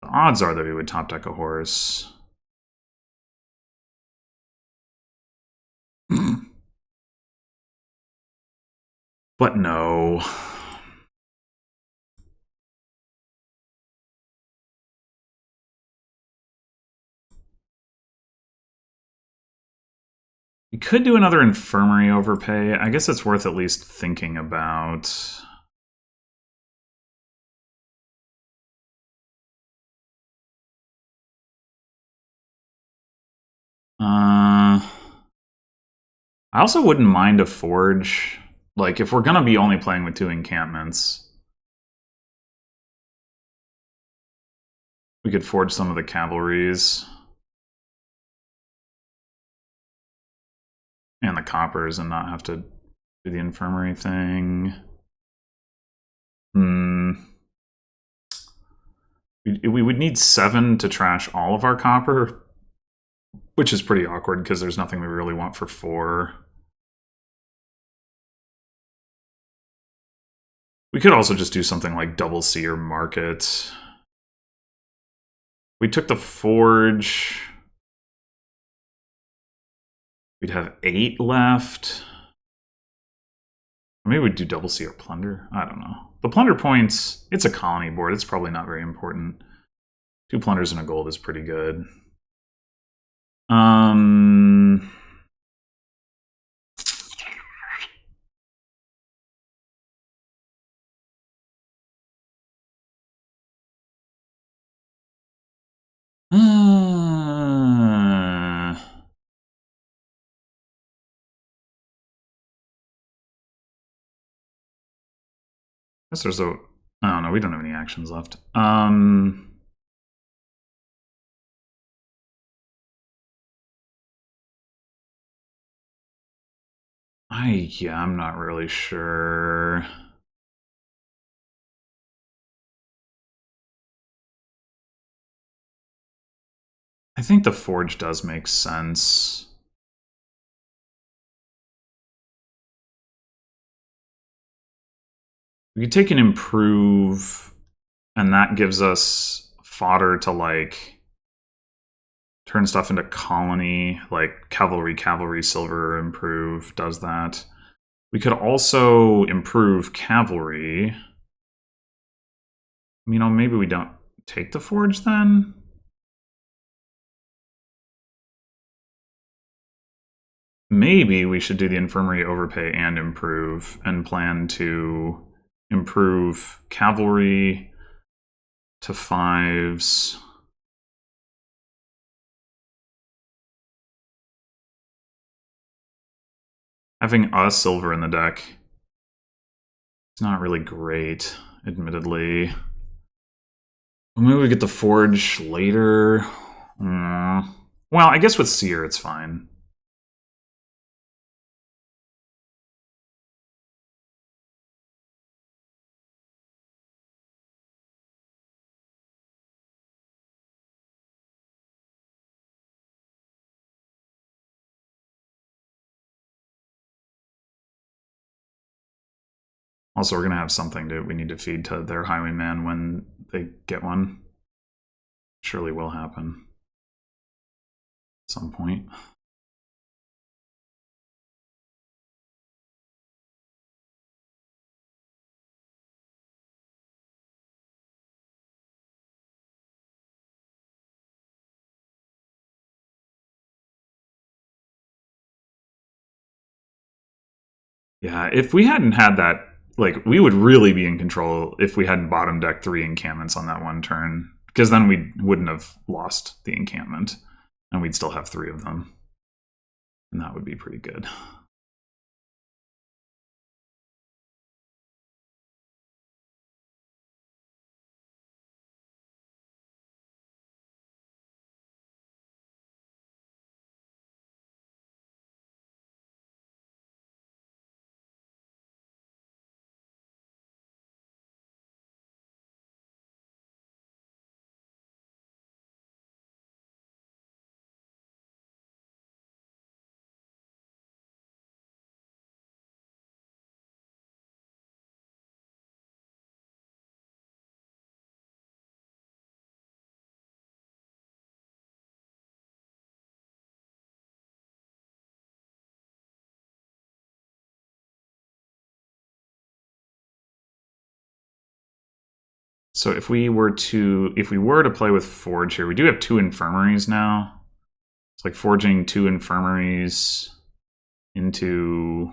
The odds are that we would top deck a horse. But no. We could do another infirmary overpay. I guess it's worth at least thinking about. I also wouldn't mind a forge. Like, if we're gonna be only playing with 2 encampments, we could forge some of the cavalries. And the coppers and not have to do the infirmary thing. We would need 7 to trash all of our copper, which is pretty awkward because there's nothing we really want for 4. We could also just do something like double seer market. We took the forge. We'd have 8 left. Maybe we'd do double seer plunder. I don't know. The plunder points, it's a colony board. It's probably not very important. 2 plunders and a gold is pretty good. I guess there's a... I don't know, we don't have any actions left. Yeah, I'm not really sure. I think the forge does make sense. We could take an improve, and that gives us fodder to, like, turn stuff into colony, like cavalry, silver improve does that. We could also improve cavalry. You know, maybe we don't take the forge then? Maybe we should do the infirmary overpay and improve, and plan to improve cavalry to 5s. Having a silver in the deck is not really great, admittedly. Maybe we get the forge later. Well, I guess with Seer it's fine. Also, we're going to have something we need to feed to their highwayman when they get one. Surely will happen at some point. Yeah, if we hadn't had that, like, we would really be in control if we hadn't bottom deck 3 encampments on that one turn. Because then we wouldn't have lost the encampment. And we'd still have 3 of them. And that would be pretty good. So if we were to play with Forge here, we do have 2 infirmaries now. It's like forging 2 infirmaries into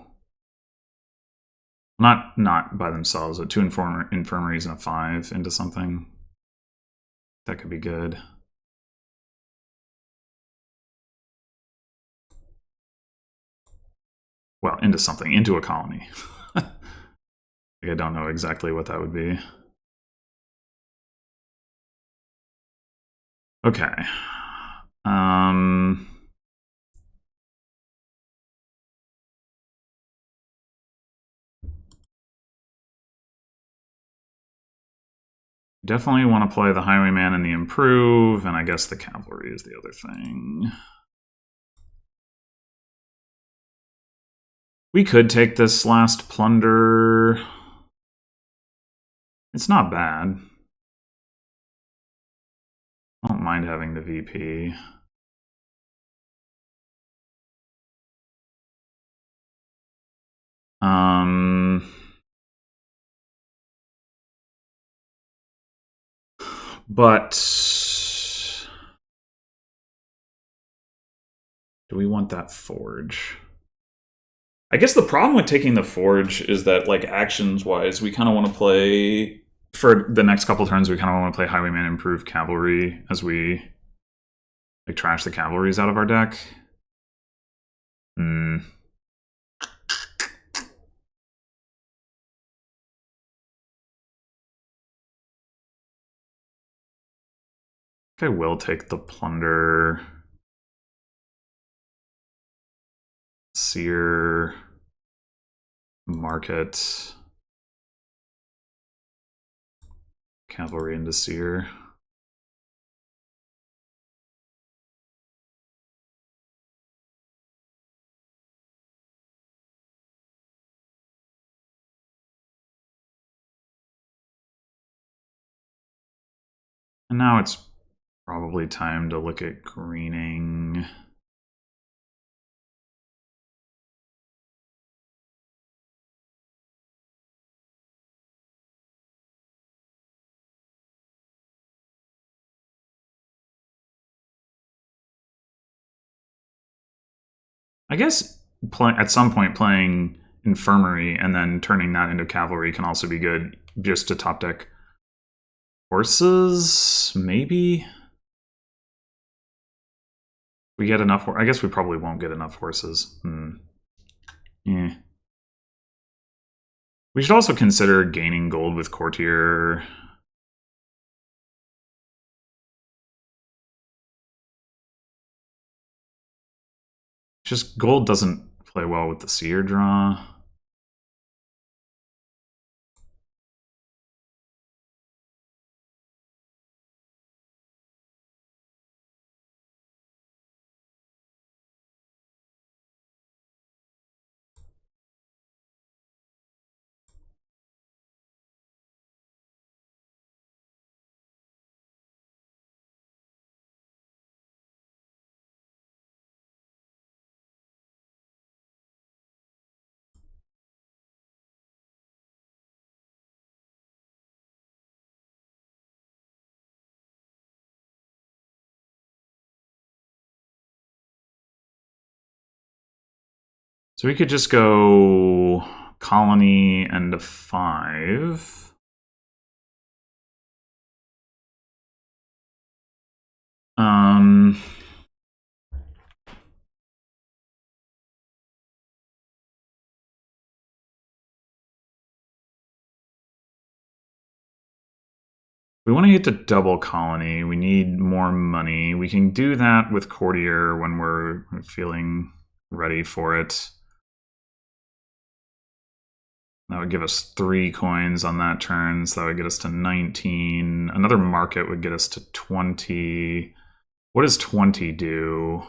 not by themselves, but 2 infirmaries and a 5 into something. That could be good. Well, into something, into a colony. I don't know exactly what that would be. Okay. Definitely want to play the Highwayman and the Improve, and I guess the Cavalry is the other thing. We could take this last plunder. It's not bad. I don't mind having the VP. But do we want that Forge? I guess the problem with taking the Forge is that, like, actions-wise, we kind of want to play, for the next couple turns, we kind of want to play Highwayman Improve Cavalry as we, like, trash the cavalries out of our deck. I will take the Plunder. Seer. Market. Cavalry into Seer. And now it's probably time to look at greening. I guess at some point playing Infirmary and then turning that into Cavalry can also be good, just to top deck horses, maybe? We get enough. I guess we probably won't get enough horses. Yeah. We should also consider gaining gold with Courtier. Just gold doesn't play well with the Seer draw. So we could just go colony and a 5. We want to get to double colony. We need more money. We can do that with courtier when we're feeling ready for it. That would give us 3 coins on that turn, so that would get us to 19. Another market would get us to 20. What does 20 do?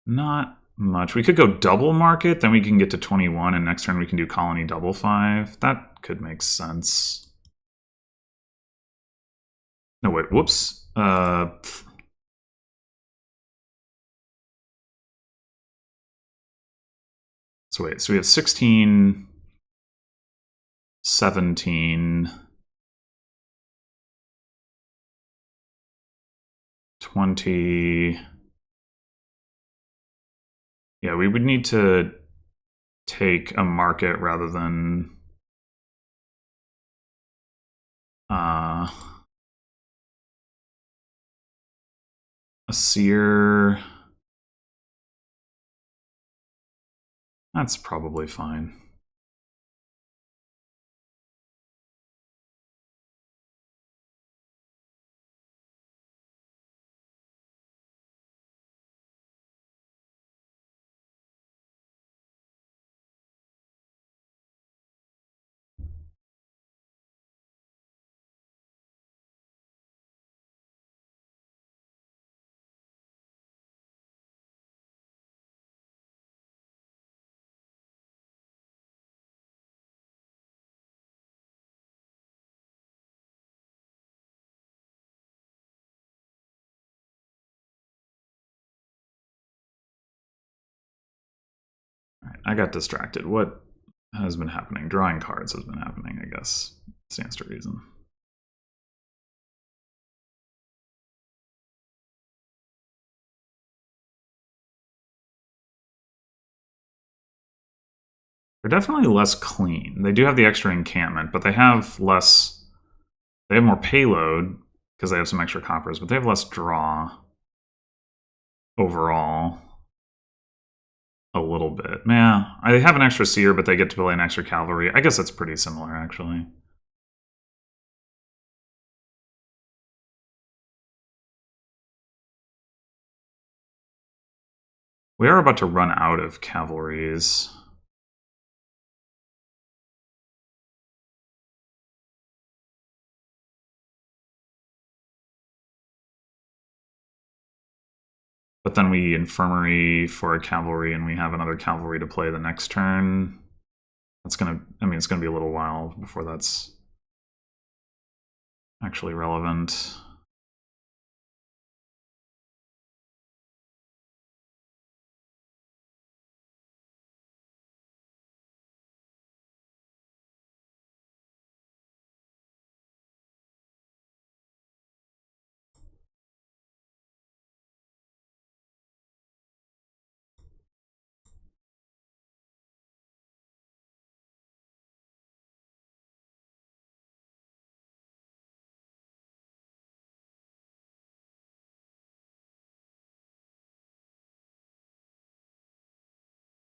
Not much. We could go double market, then we can get to 21, and next turn we can do colony double 5. That could make sense. No, wait, whoops. So wait, so we have 16, 17, 20. Yeah, we would need to take a market rather than a seer. That's probably fine. I got distracted. What has been happening? Drawing cards has been happening, I guess. Stands to reason. They're definitely less clean. They do have the extra encampment, but they have less. They have more payload because they have some extra coppers, but they have less draw overall. A little bit. Yeah, I have an extra seer, but they get to play an extra cavalry. I guess that's pretty similar, actually. We are about to run out of cavalries. But then we infirmary for a cavalry, and we have another cavalry to play the next turn. That's gonna, I mean, it's gonna be a little while before that's actually relevant.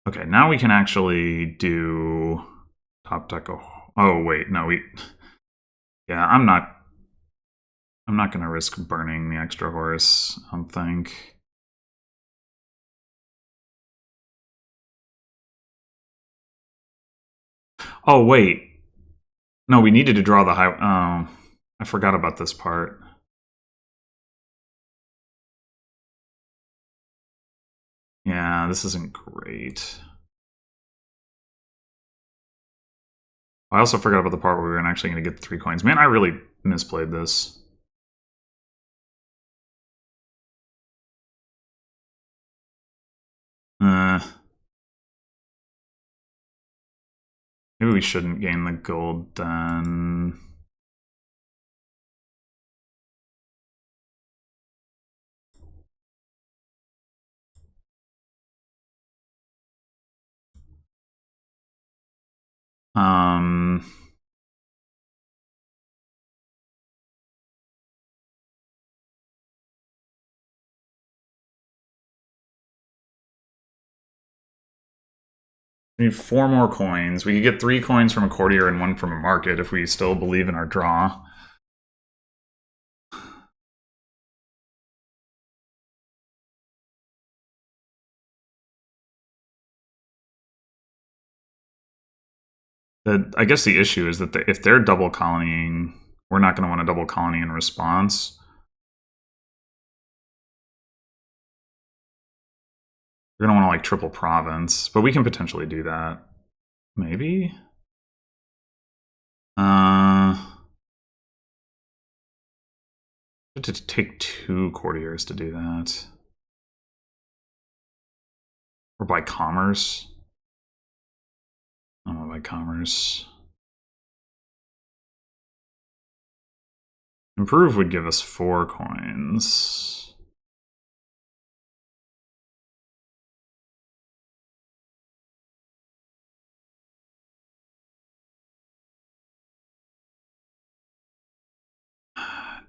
Okay, now we can actually do top deck. Oh wait, no, yeah, I'm not gonna risk burning the extra horse, I don't think. Oh wait, no, we needed to draw the high. Oh, I forgot about this part. Yeah, this isn't great. I also forgot about the part where we were actually going to get the 3 coins. Man, I really misplayed this. Maybe we shouldn't gain the gold then. We need 4 more coins. We could get 3 coins from a courtier and 1 from a market if we still believe in our draw. I guess the issue is that if they're double colonying, we're not going to want a double colony in response. We're going to want to like triple province, but we can potentially do that. Maybe? To take 2 courtiers to do that. Or buy commerce. I don't want to buy commerce. Improve would give us 4 coins.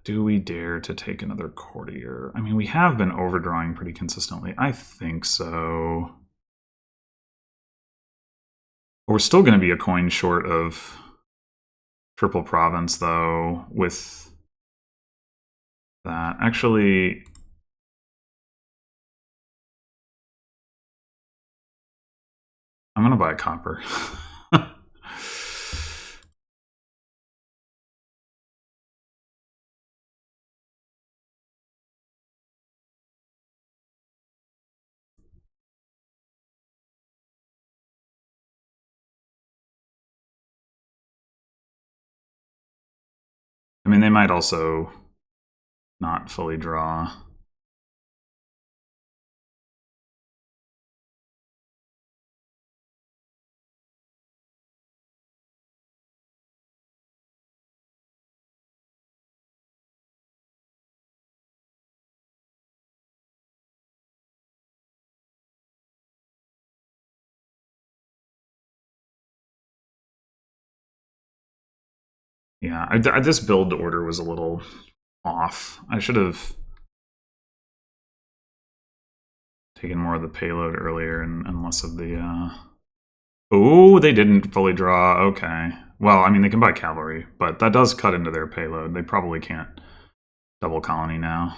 Do we dare to take another courtier? I mean, we have been overdrawing pretty consistently. I think so. We're still going to be a coin short of triple province, though, with that. Actually, I'm going to buy a copper. I mean, they might also not fully draw. Yeah, this build order was a little off. I should have taken more of the payload earlier and less of the... Oh, they didn't fully draw. Okay. Well, I mean, they can buy cavalry, but that does cut into their payload. They probably can't double colony now.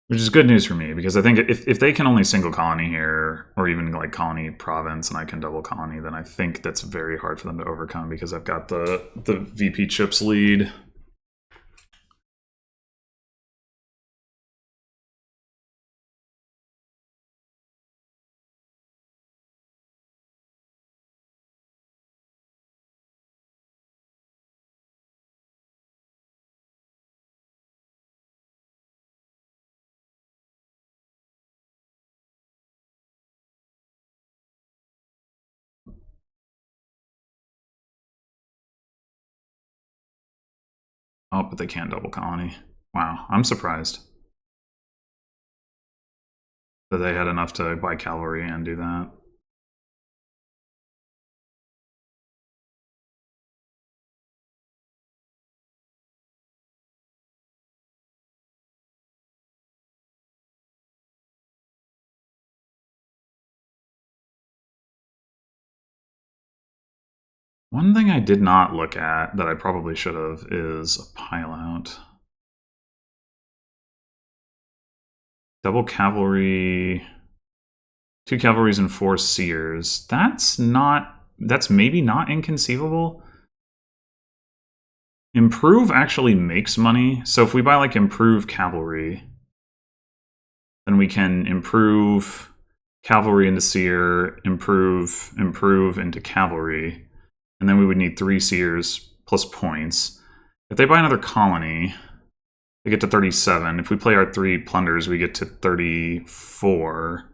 Which is good news for me, because I think if they can only single colony here, or even like colony province, and I can double colony, then I think that's very hard for them to overcome, because I've got the VP chips lead. Oh, but they can't double colony. Wow, I'm surprised that they had enough to buy cavalry and do that. One thing I did not look at that I probably should have is a pile out. Double cavalry, 2 cavalries and 4 seers. That's maybe not inconceivable. Improve actually makes money. So if we buy like improve cavalry, then we can improve cavalry into seer, improve into cavalry. And then we would need 3 seers plus points. If they buy another colony, they get to 37. If we play our 3 plunders, we get to 34.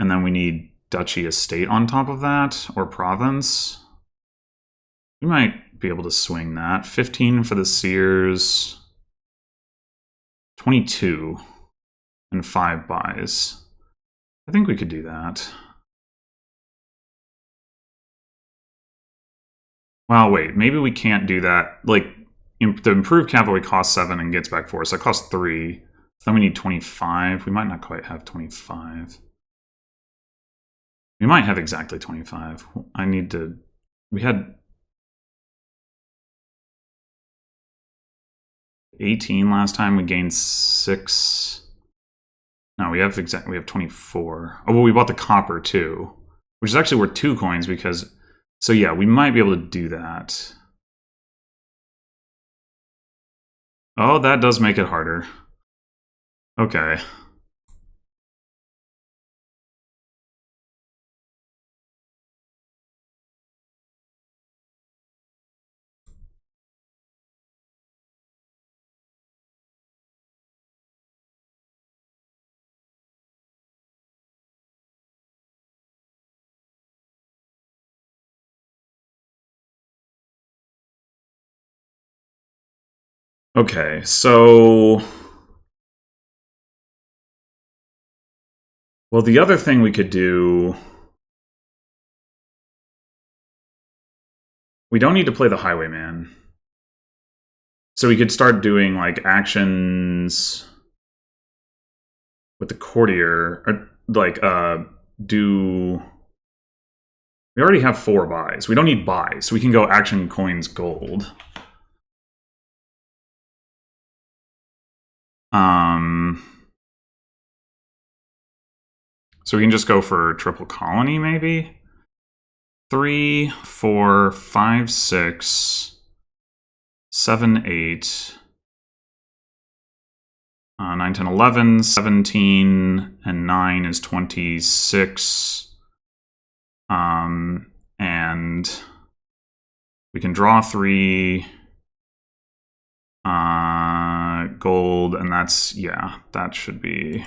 And then we need duchy estate on top of that, or province. We might be able to swing that. 15 for the Sears. 22 and 5 buys. I think we could do that. Well, wait, maybe we can't do that. Like, the improved cavalry costs 7 and gets back 4, so it costs 3. So then we need 25. We might not quite have 25. We might have exactly 25. I need to... We had 18 last time. We gained 6. No, we have 24. Oh, well, we bought the copper too, which is actually worth 2 coins because... So yeah, we might be able to do that. Oh, that does make it harder. Okay. Okay, so... Well, the other thing we could do... We don't need to play the Highwayman. So we could start doing, like, actions with the Courtier. Or, like, do... We already have 4 buys. We don't need buys, so we can go action, coins, gold. So we can just go for triple colony, maybe? 3, 4, 5, 6, 7, 8, 9, 10, 11, 17, and 9 is 26. And we can draw 3 gold, and that's, yeah, that should be...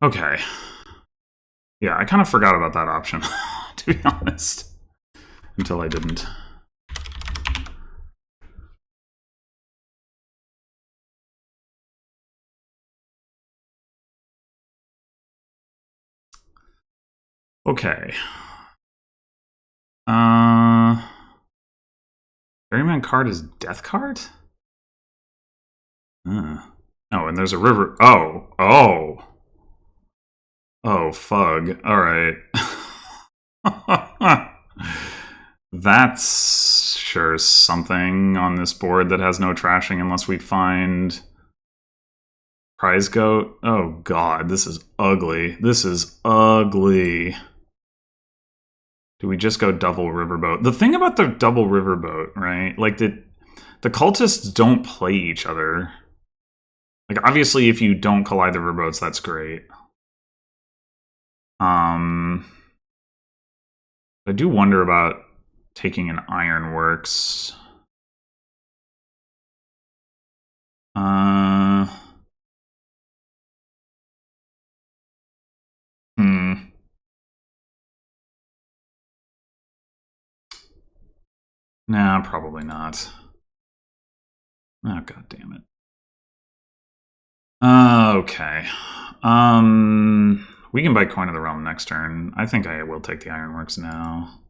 Okay. Yeah, I kind of forgot about that option, to be honest. Until I didn't. Okay. Ferryman card is death card? Oh, and there's a river. Oh. Oh, fug. Alright. That's sure something on this board that has no trashing unless we find prize goat. Oh god, this is ugly. This is ugly. Do we just go double riverboat? The thing about the double riverboat, right? Like the cultists don't play each other. Like obviously if you don't collide the riverboats, that's great. I do wonder about taking an ironworks. Nah, probably not. Oh, god damn it. Okay. We can buy Coin of the Realm next turn. I think I will take the Ironworks now.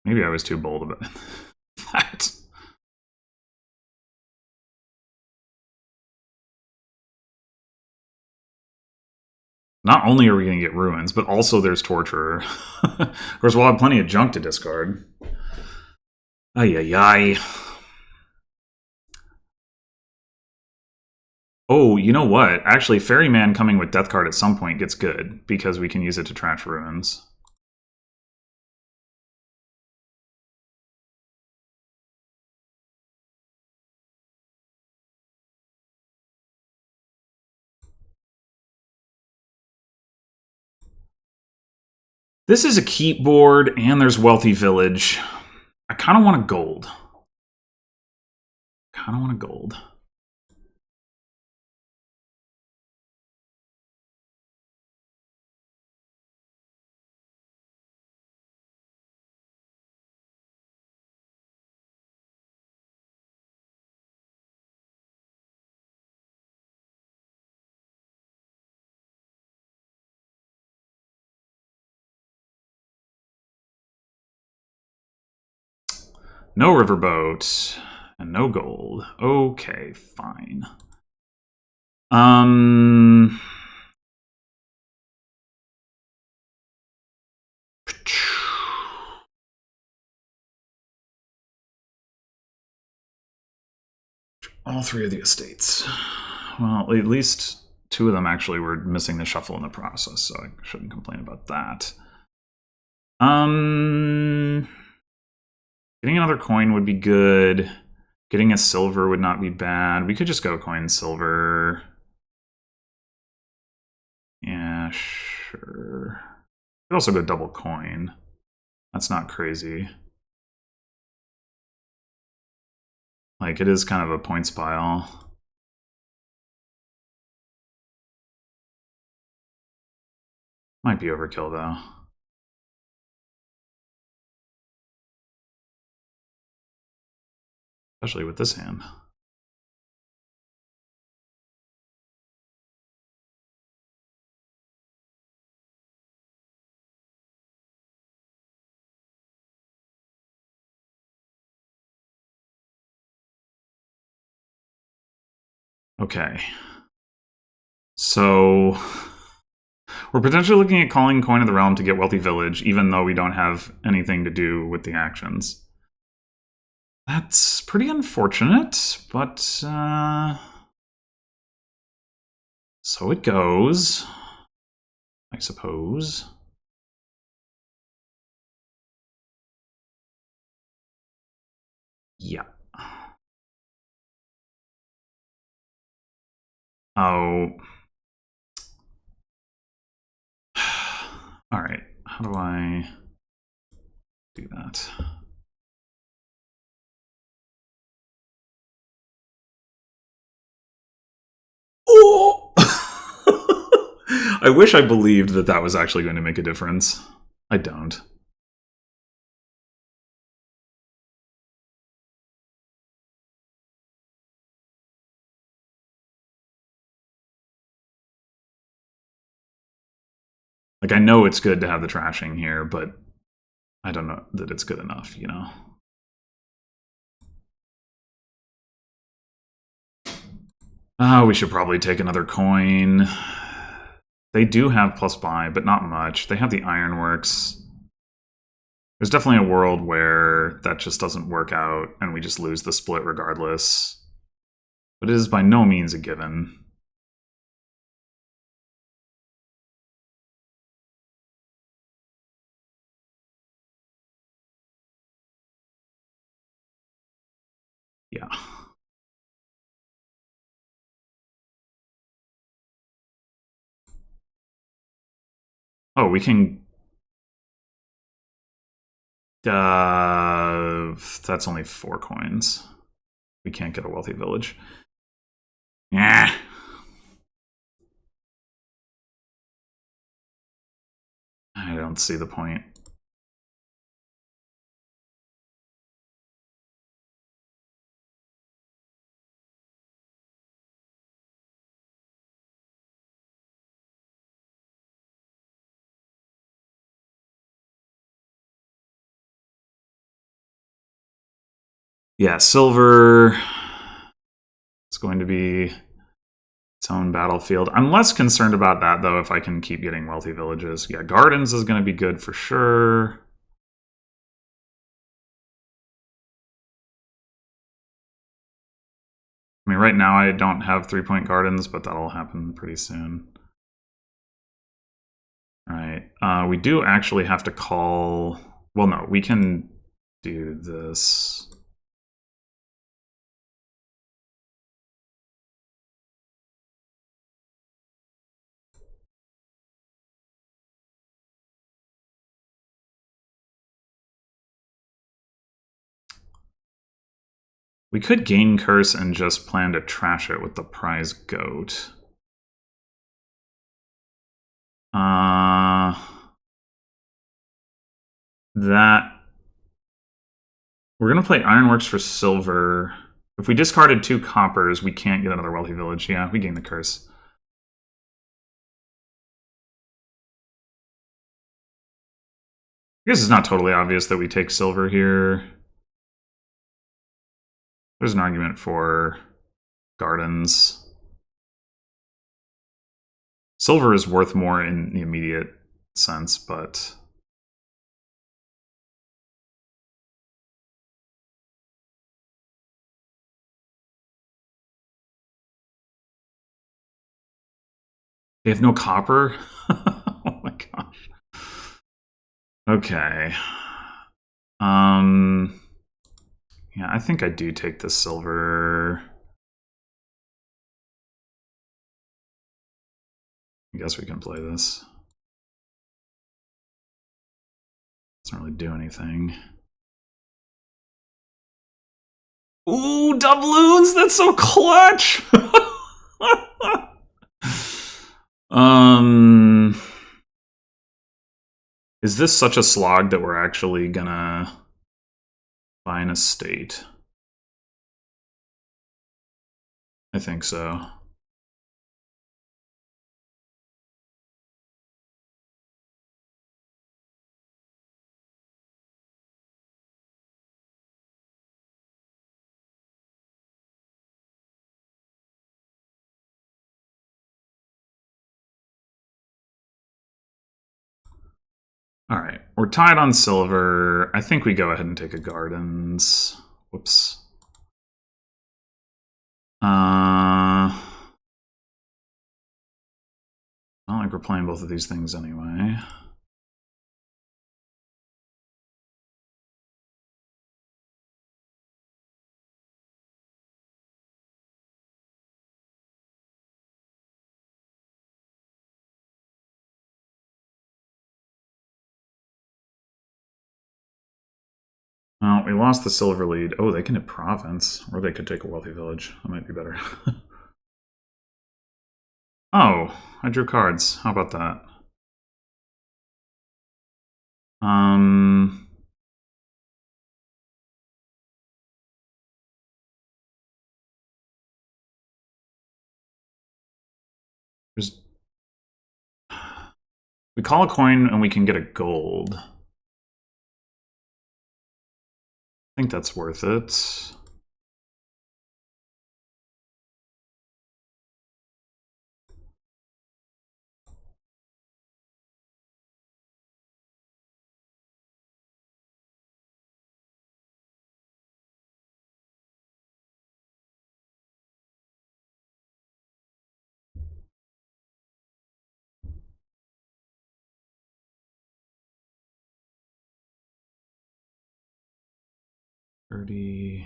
Maybe I was too bold about that. Not only are we going to get ruins, but also there's Torturer. Of course, we'll have plenty of junk to discard. Ay, ay, ay. Oh, you know what? Actually, Ferryman coming with Death Card at some point gets good, because we can use it to trash ruins. This is a keep board, and there's Wealthy Village. I kind of want a gold. No riverboat and no gold. Okay, fine. All three of the estates. Well, at least two of them actually were missing the shuffle in the process, so I shouldn't complain about that. Getting another coin would be good. Getting a silver would not be bad. We could just go coin silver. Yeah, sure. Could also go double coin. That's not crazy. Like, it is kind of a points pile. Might be overkill, though. Especially with this hand. Okay. So we're potentially looking at calling Coin of the Realm to get Wealthy Village, even though we don't have anything to do with the actions. That's pretty unfortunate, but so it goes, I suppose. Yeah. Oh. All right. How do I do that? Oh! I wish I believed that that was actually going to make a difference. I don't. Like, I know it's good to have the trashing here, but I don't know that it's good enough, you know? We should probably take another coin. They do have plus buy, but not much. They have the Ironworks. There's definitely a world where that just doesn't work out and we just lose the split regardless. But it is by no means a given. Yeah. Oh, we can... that's only 4 coins. We can't get a Wealthy Village. Yeah. I don't see the point. Yeah, silver is going to be its own battlefield. I'm less concerned about that, though, if I can keep getting Wealthy Villages. Yeah, Gardens is going to be good for sure. mean, right now I don't have 3-point gardens, but that'll happen pretty soon. All right. We do actually have to call... Well, no, we can do this. We could gain curse and just plan to trash it with the prize goat. That... We're going to play Ironworks for silver. If we discarded 2 coppers, we can't get another wealthy village. Yeah, we gain the curse. I guess it's not totally obvious that we take silver here. There's an argument for gardens. Silver is worth more in the immediate sense, but... They have no copper? Oh my gosh. Okay. Yeah, I think I do take the silver. I guess we can play this. Doesn't really do anything. Ooh, doubloons! That's so clutch! Is this such a slog that we're actually gonna buy an estate? I think so. All right, we're tied on silver. I think we go ahead and take a gardens. Whoops. Not like we're playing both of these things anyway. Well, we lost the silver lead. Oh, they can hit province, or they could take a wealthy village. That might be better. Oh, I drew cards. How about that? There's... We call a coin and we can get a gold. I think that's worth it. $30.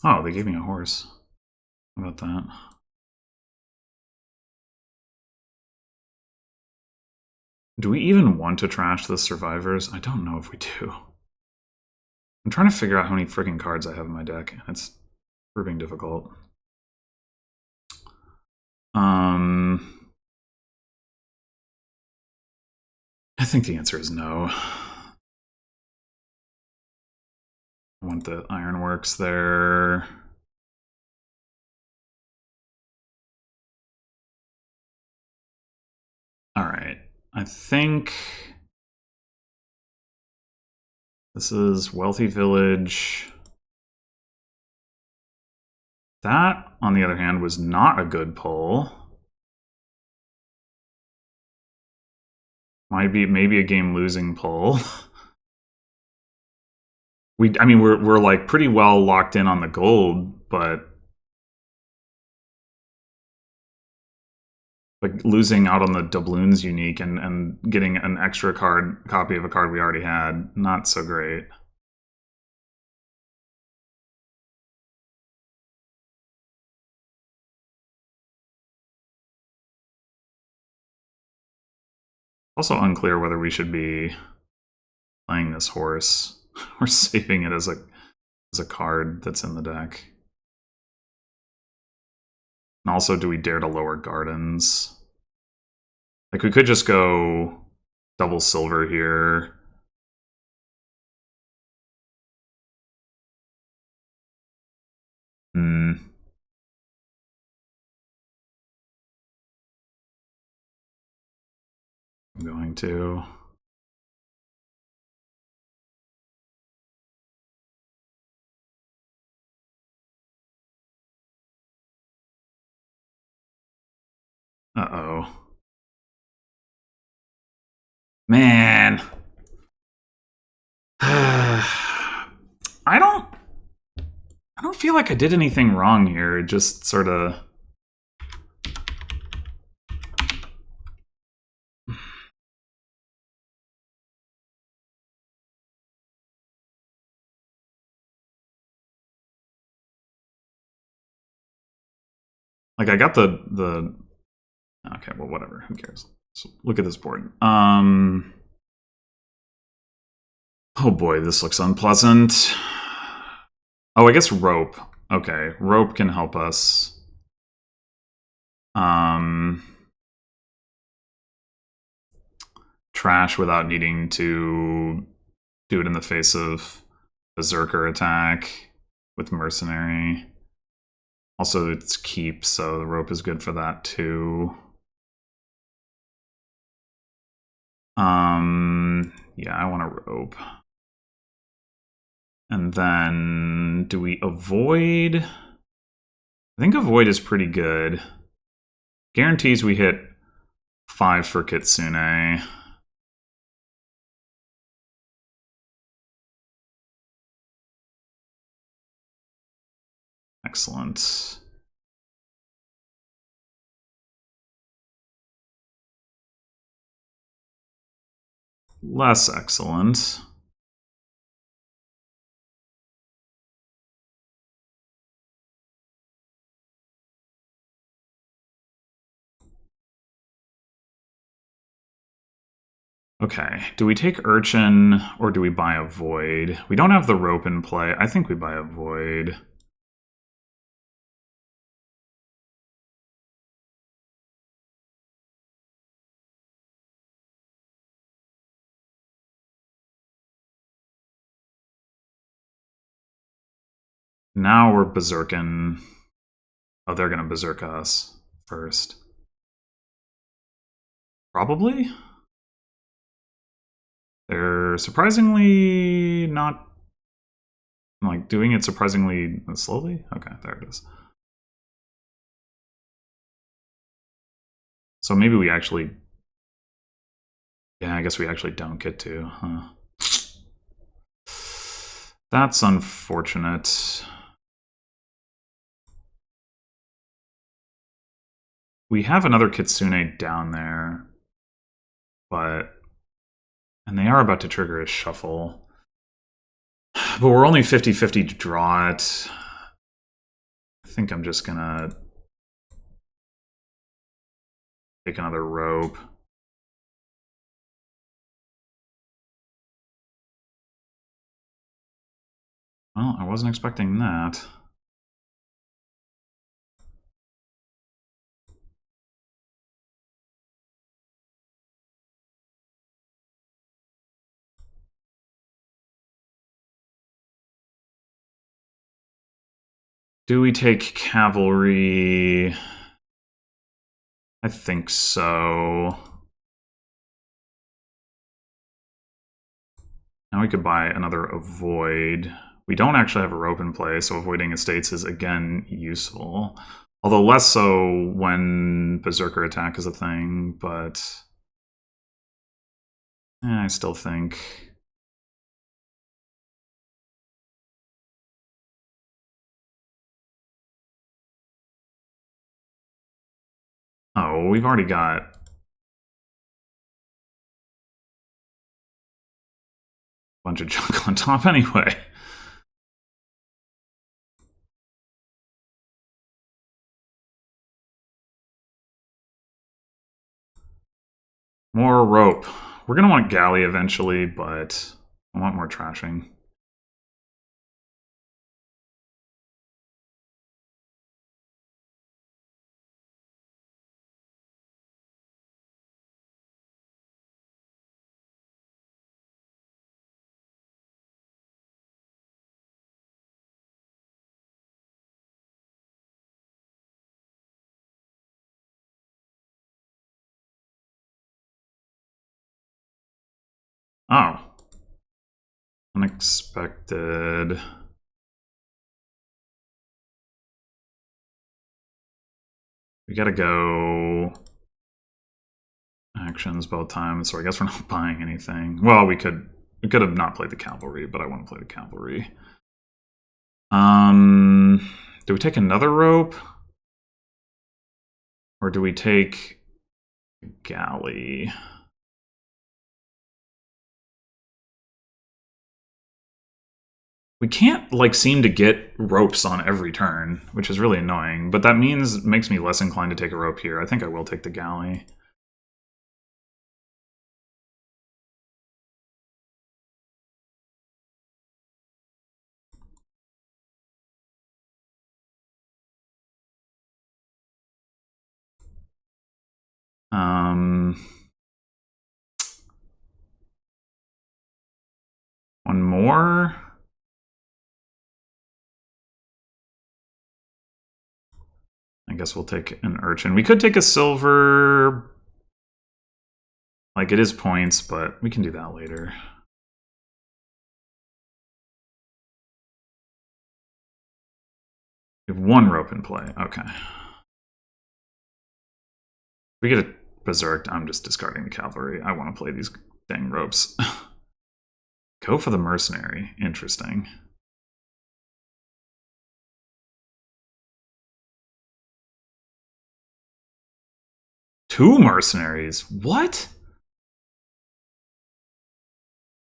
Oh, they gave me a horse. How about that? Do we even want to trash the survivors? I don't know if we do. I'm trying to figure out how many freaking cards I have in my deck, and it's proving difficult. I think the answer is no. I want the ironworks there. All right. I think this is Wealthy Village. That, on the other hand, was not a good pull. Might be maybe a game-losing pull. I mean, we're like pretty well locked in on the gold, but like losing out on the doubloons unique and getting an extra copy of a card we already had, not so great. Also unclear whether we should be playing this horse or saving it as a card that's in the deck. And also, do we dare to lower gardens? Like, we could just go double silver here. I'm going to. Uh-oh. Man. I don't feel like I did anything wrong here. It just sort of... Like, I got the... Okay, well, whatever. Who cares? So look at this board. Oh boy, this looks unpleasant. Oh, I guess rope. Okay, rope can help us. Trash without needing to do it in the face of berserker attack with mercenary. Also, it's keep, so the rope is good for that too. Yeah, I want a rope. And then, do we avoid? I think avoid is pretty good. Guarantees we hit 5 for Kitsune. Excellent. Less excellent. Okay, do we take Urchin or do we buy a Void? We don't have the rope in play. I think we buy a Void. Now we're berserking. Oh, they're gonna berserk us first. Probably? They're surprisingly not... like, doing it surprisingly slowly? Okay, there it is. So maybe we actually... Yeah, I guess we actually don't get to, huh? That's unfortunate. We have another Kitsune down there, but... And they are about to trigger a shuffle. But we're only 50-50 to draw it. I think I'm just gonna take another rope. Well, I wasn't expecting that. Do we take cavalry? I think so. Now we could buy another avoid. We don't actually have a rope in play, so avoiding estates is again useful. Although less so when berserker attack is a thing, but I still think Oh, we've already got... a bunch of junk on top anyway. More rope. We're going to want galley eventually, but I want more trashing. Oh. Unexpected. We gotta go actions both times, so I guess we're not buying anything. Well, we could have not played the cavalry, but I want to play the cavalry. Do we take another rope? Or do we take galley? We can't, like, seem to get ropes on every turn, which is really annoying. But that makes me less inclined to take a rope here. I think I will take the galley. One more. I guess we'll take an urchin. We could take a silver. Like, it is points, but we can do that later. We have one rope in play. Okay. We get a berserked. I'm just discarding the cavalry. I want to play these dang ropes. Go for the mercenary. Interesting. Two mercenaries? What?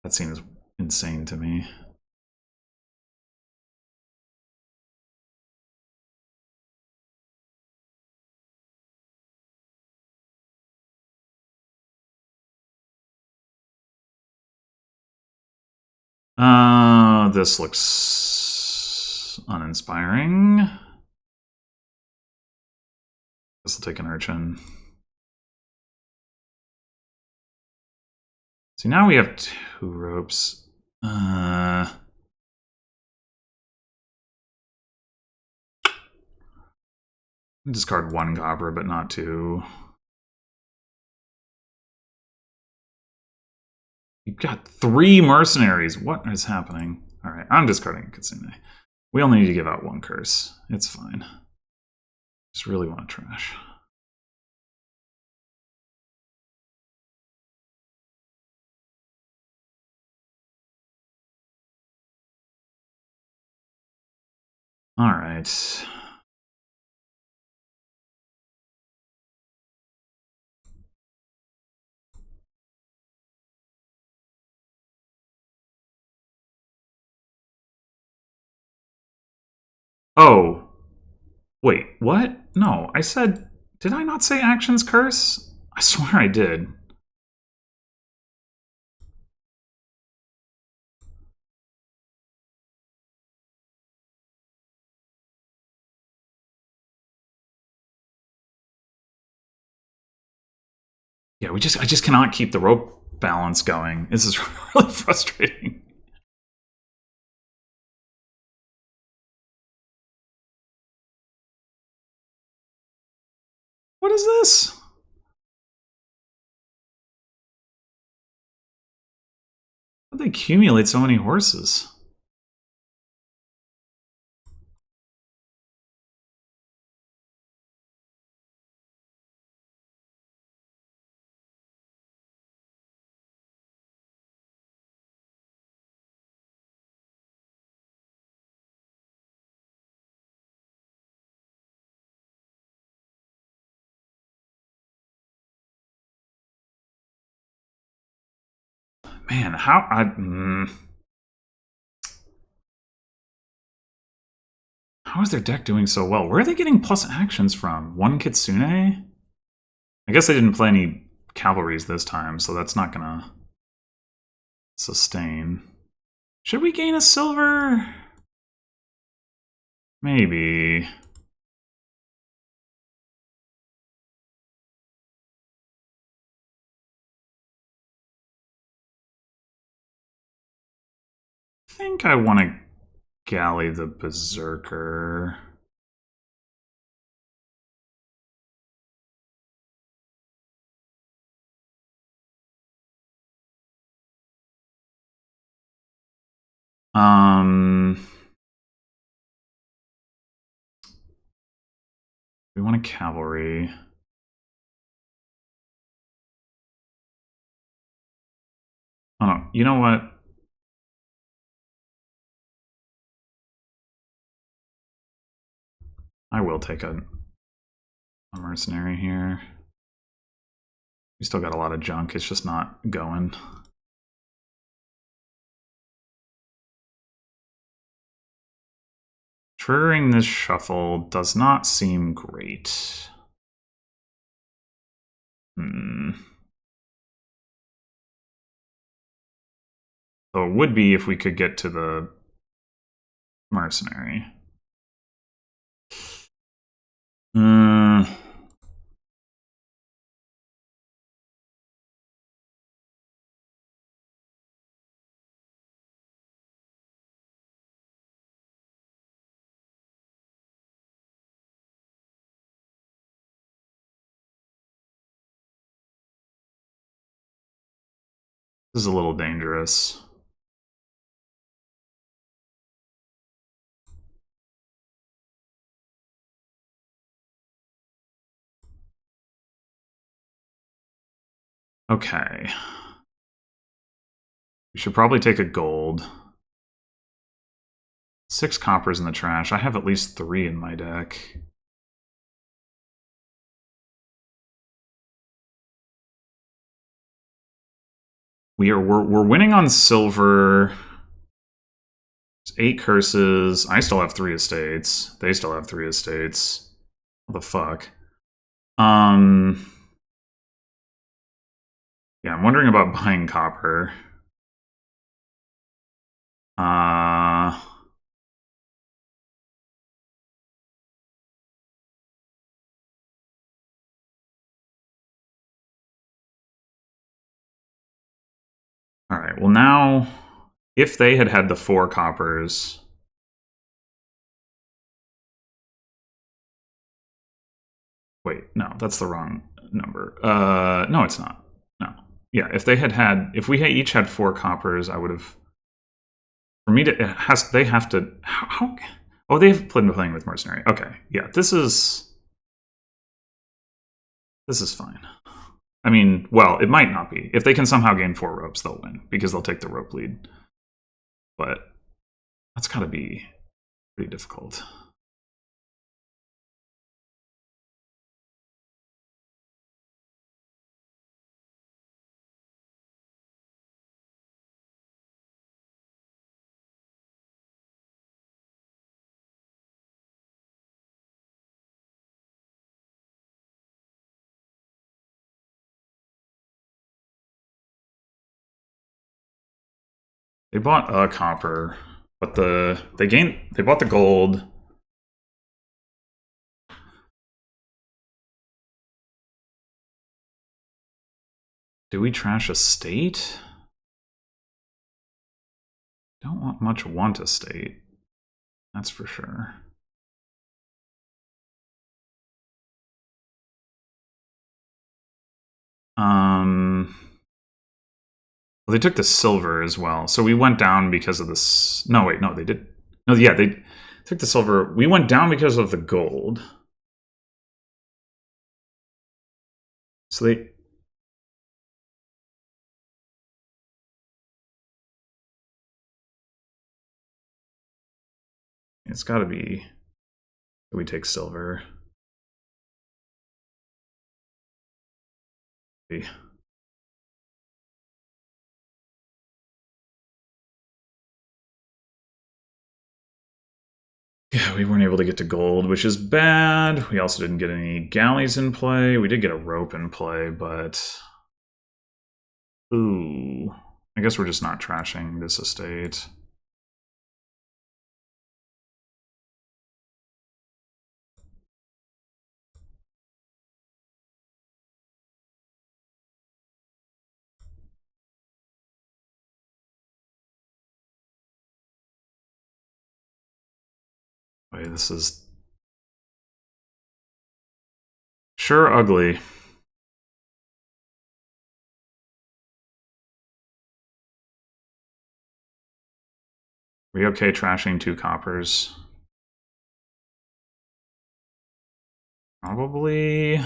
That seems insane to me. This looks uninspiring. This will take an urchin. See, now we have two ropes. Discard one copper, but not two. You've got three mercenaries. What is happening? All right, I'm discarding a Kitsune. We only need to give out one curse. It's fine. Just really want to trash. All right. Oh. Wait, what? No, I said... Did I not say actions curse? I swear I did. Yeah, I just cannot keep the rope balance going. This is really frustrating. What is this? How do they accumulate so many horses? Man, how how is their deck doing so well? Where are they getting plus actions from? One Kitsune? I guess they didn't play any cavalries this time, so that's not gonna sustain. Should we gain a silver? Maybe. I think I want to galley the Berserker. We want a cavalry. Oh no, you know what? I will take a mercenary here. We still got a lot of junk, it's just not going. Triggering this shuffle does not seem great. So it would be if we could get to the mercenary. This is a little dangerous. Okay. We should probably take a gold. 6 coppers in the trash. I have at least 3 in my deck. We're winning on silver. There's 8 curses. I still have 3 estates. They still have 3 estates. What the fuck? Yeah, I'm wondering about buying copper. All right, well now, if they had had the 4 coppers... Wait, no, that's the wrong number. No, it's not. No. Yeah, if they if we each had 4 coppers, I would have... For me to... they have to... How oh, they've playing with mercenary. Okay, yeah, this is fine. I mean, well, it might not be. If they can somehow gain 4 ropes, they'll win, because they'll take the rope lead. But that's gotta be pretty difficult. They bought a copper, but they bought the gold. Do we trash a state? Don't want a state. That's for sure. Well, they took the silver as well, so we went down because of this. No, wait, no, they did. No, yeah, they took the silver. We went down because of the gold. So they... It's got to be... We take silver. we weren't able to get to gold, which is bad. We also didn't get any galleys in play. We did get a rope in play, but... Ooh. I guess we're just not trashing this estate. Wait, this is... sure ugly. Are we okay trashing 2 coppers? Probably...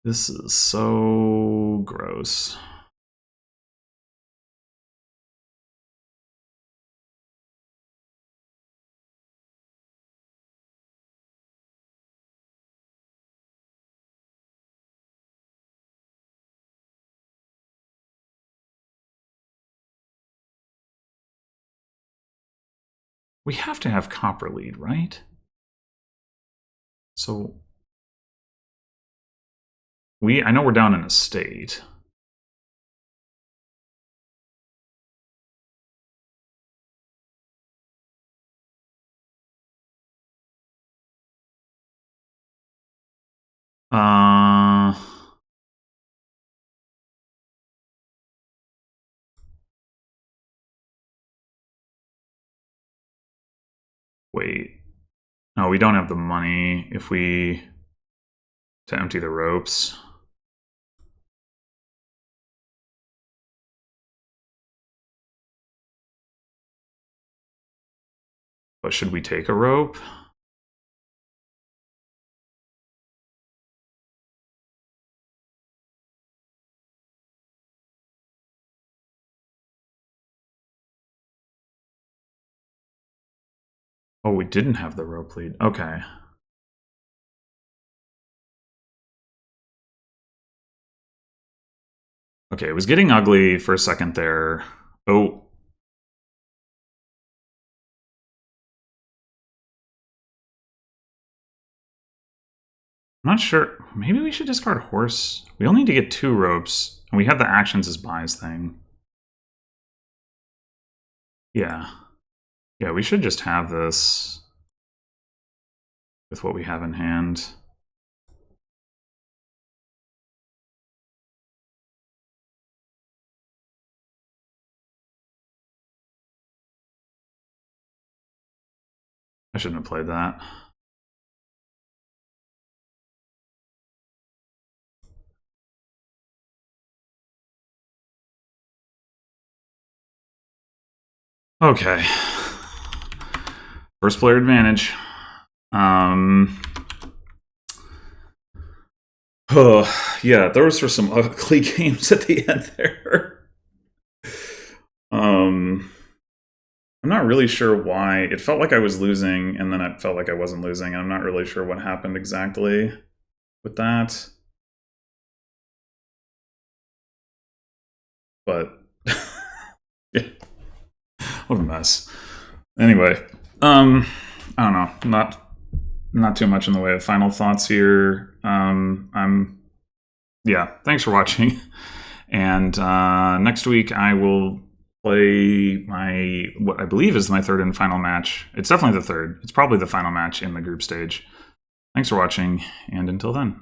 This is so gross. We have to have copper lead, right? So... I know we're down in a state. Wait. No, we don't have the money if we... to empty the ropes. But should we take a rope? Oh, we didn't have the rope lead. Okay. Okay, it was getting ugly for a second there. Oh. I'm not sure. Maybe we should discard horse. We only need to get 2 ropes, and we have the actions as buys thing. Yeah. Yeah, we should just have this with what we have in hand. I shouldn't have played that. Okay. First player advantage. Oh, yeah, those were some ugly games at the end there. I'm not really sure why. It felt like I was losing, and then it felt like I wasn't losing. I'm not really sure what happened exactly with that. But, yeah. What a mess. Anyway, I don't know. Not too much in the way of final thoughts here. Yeah, thanks for watching. And next week I will play what I believe is my 3rd and final match. It's definitely the 3rd. It's probably the final match in the group stage. Thanks for watching, and until then.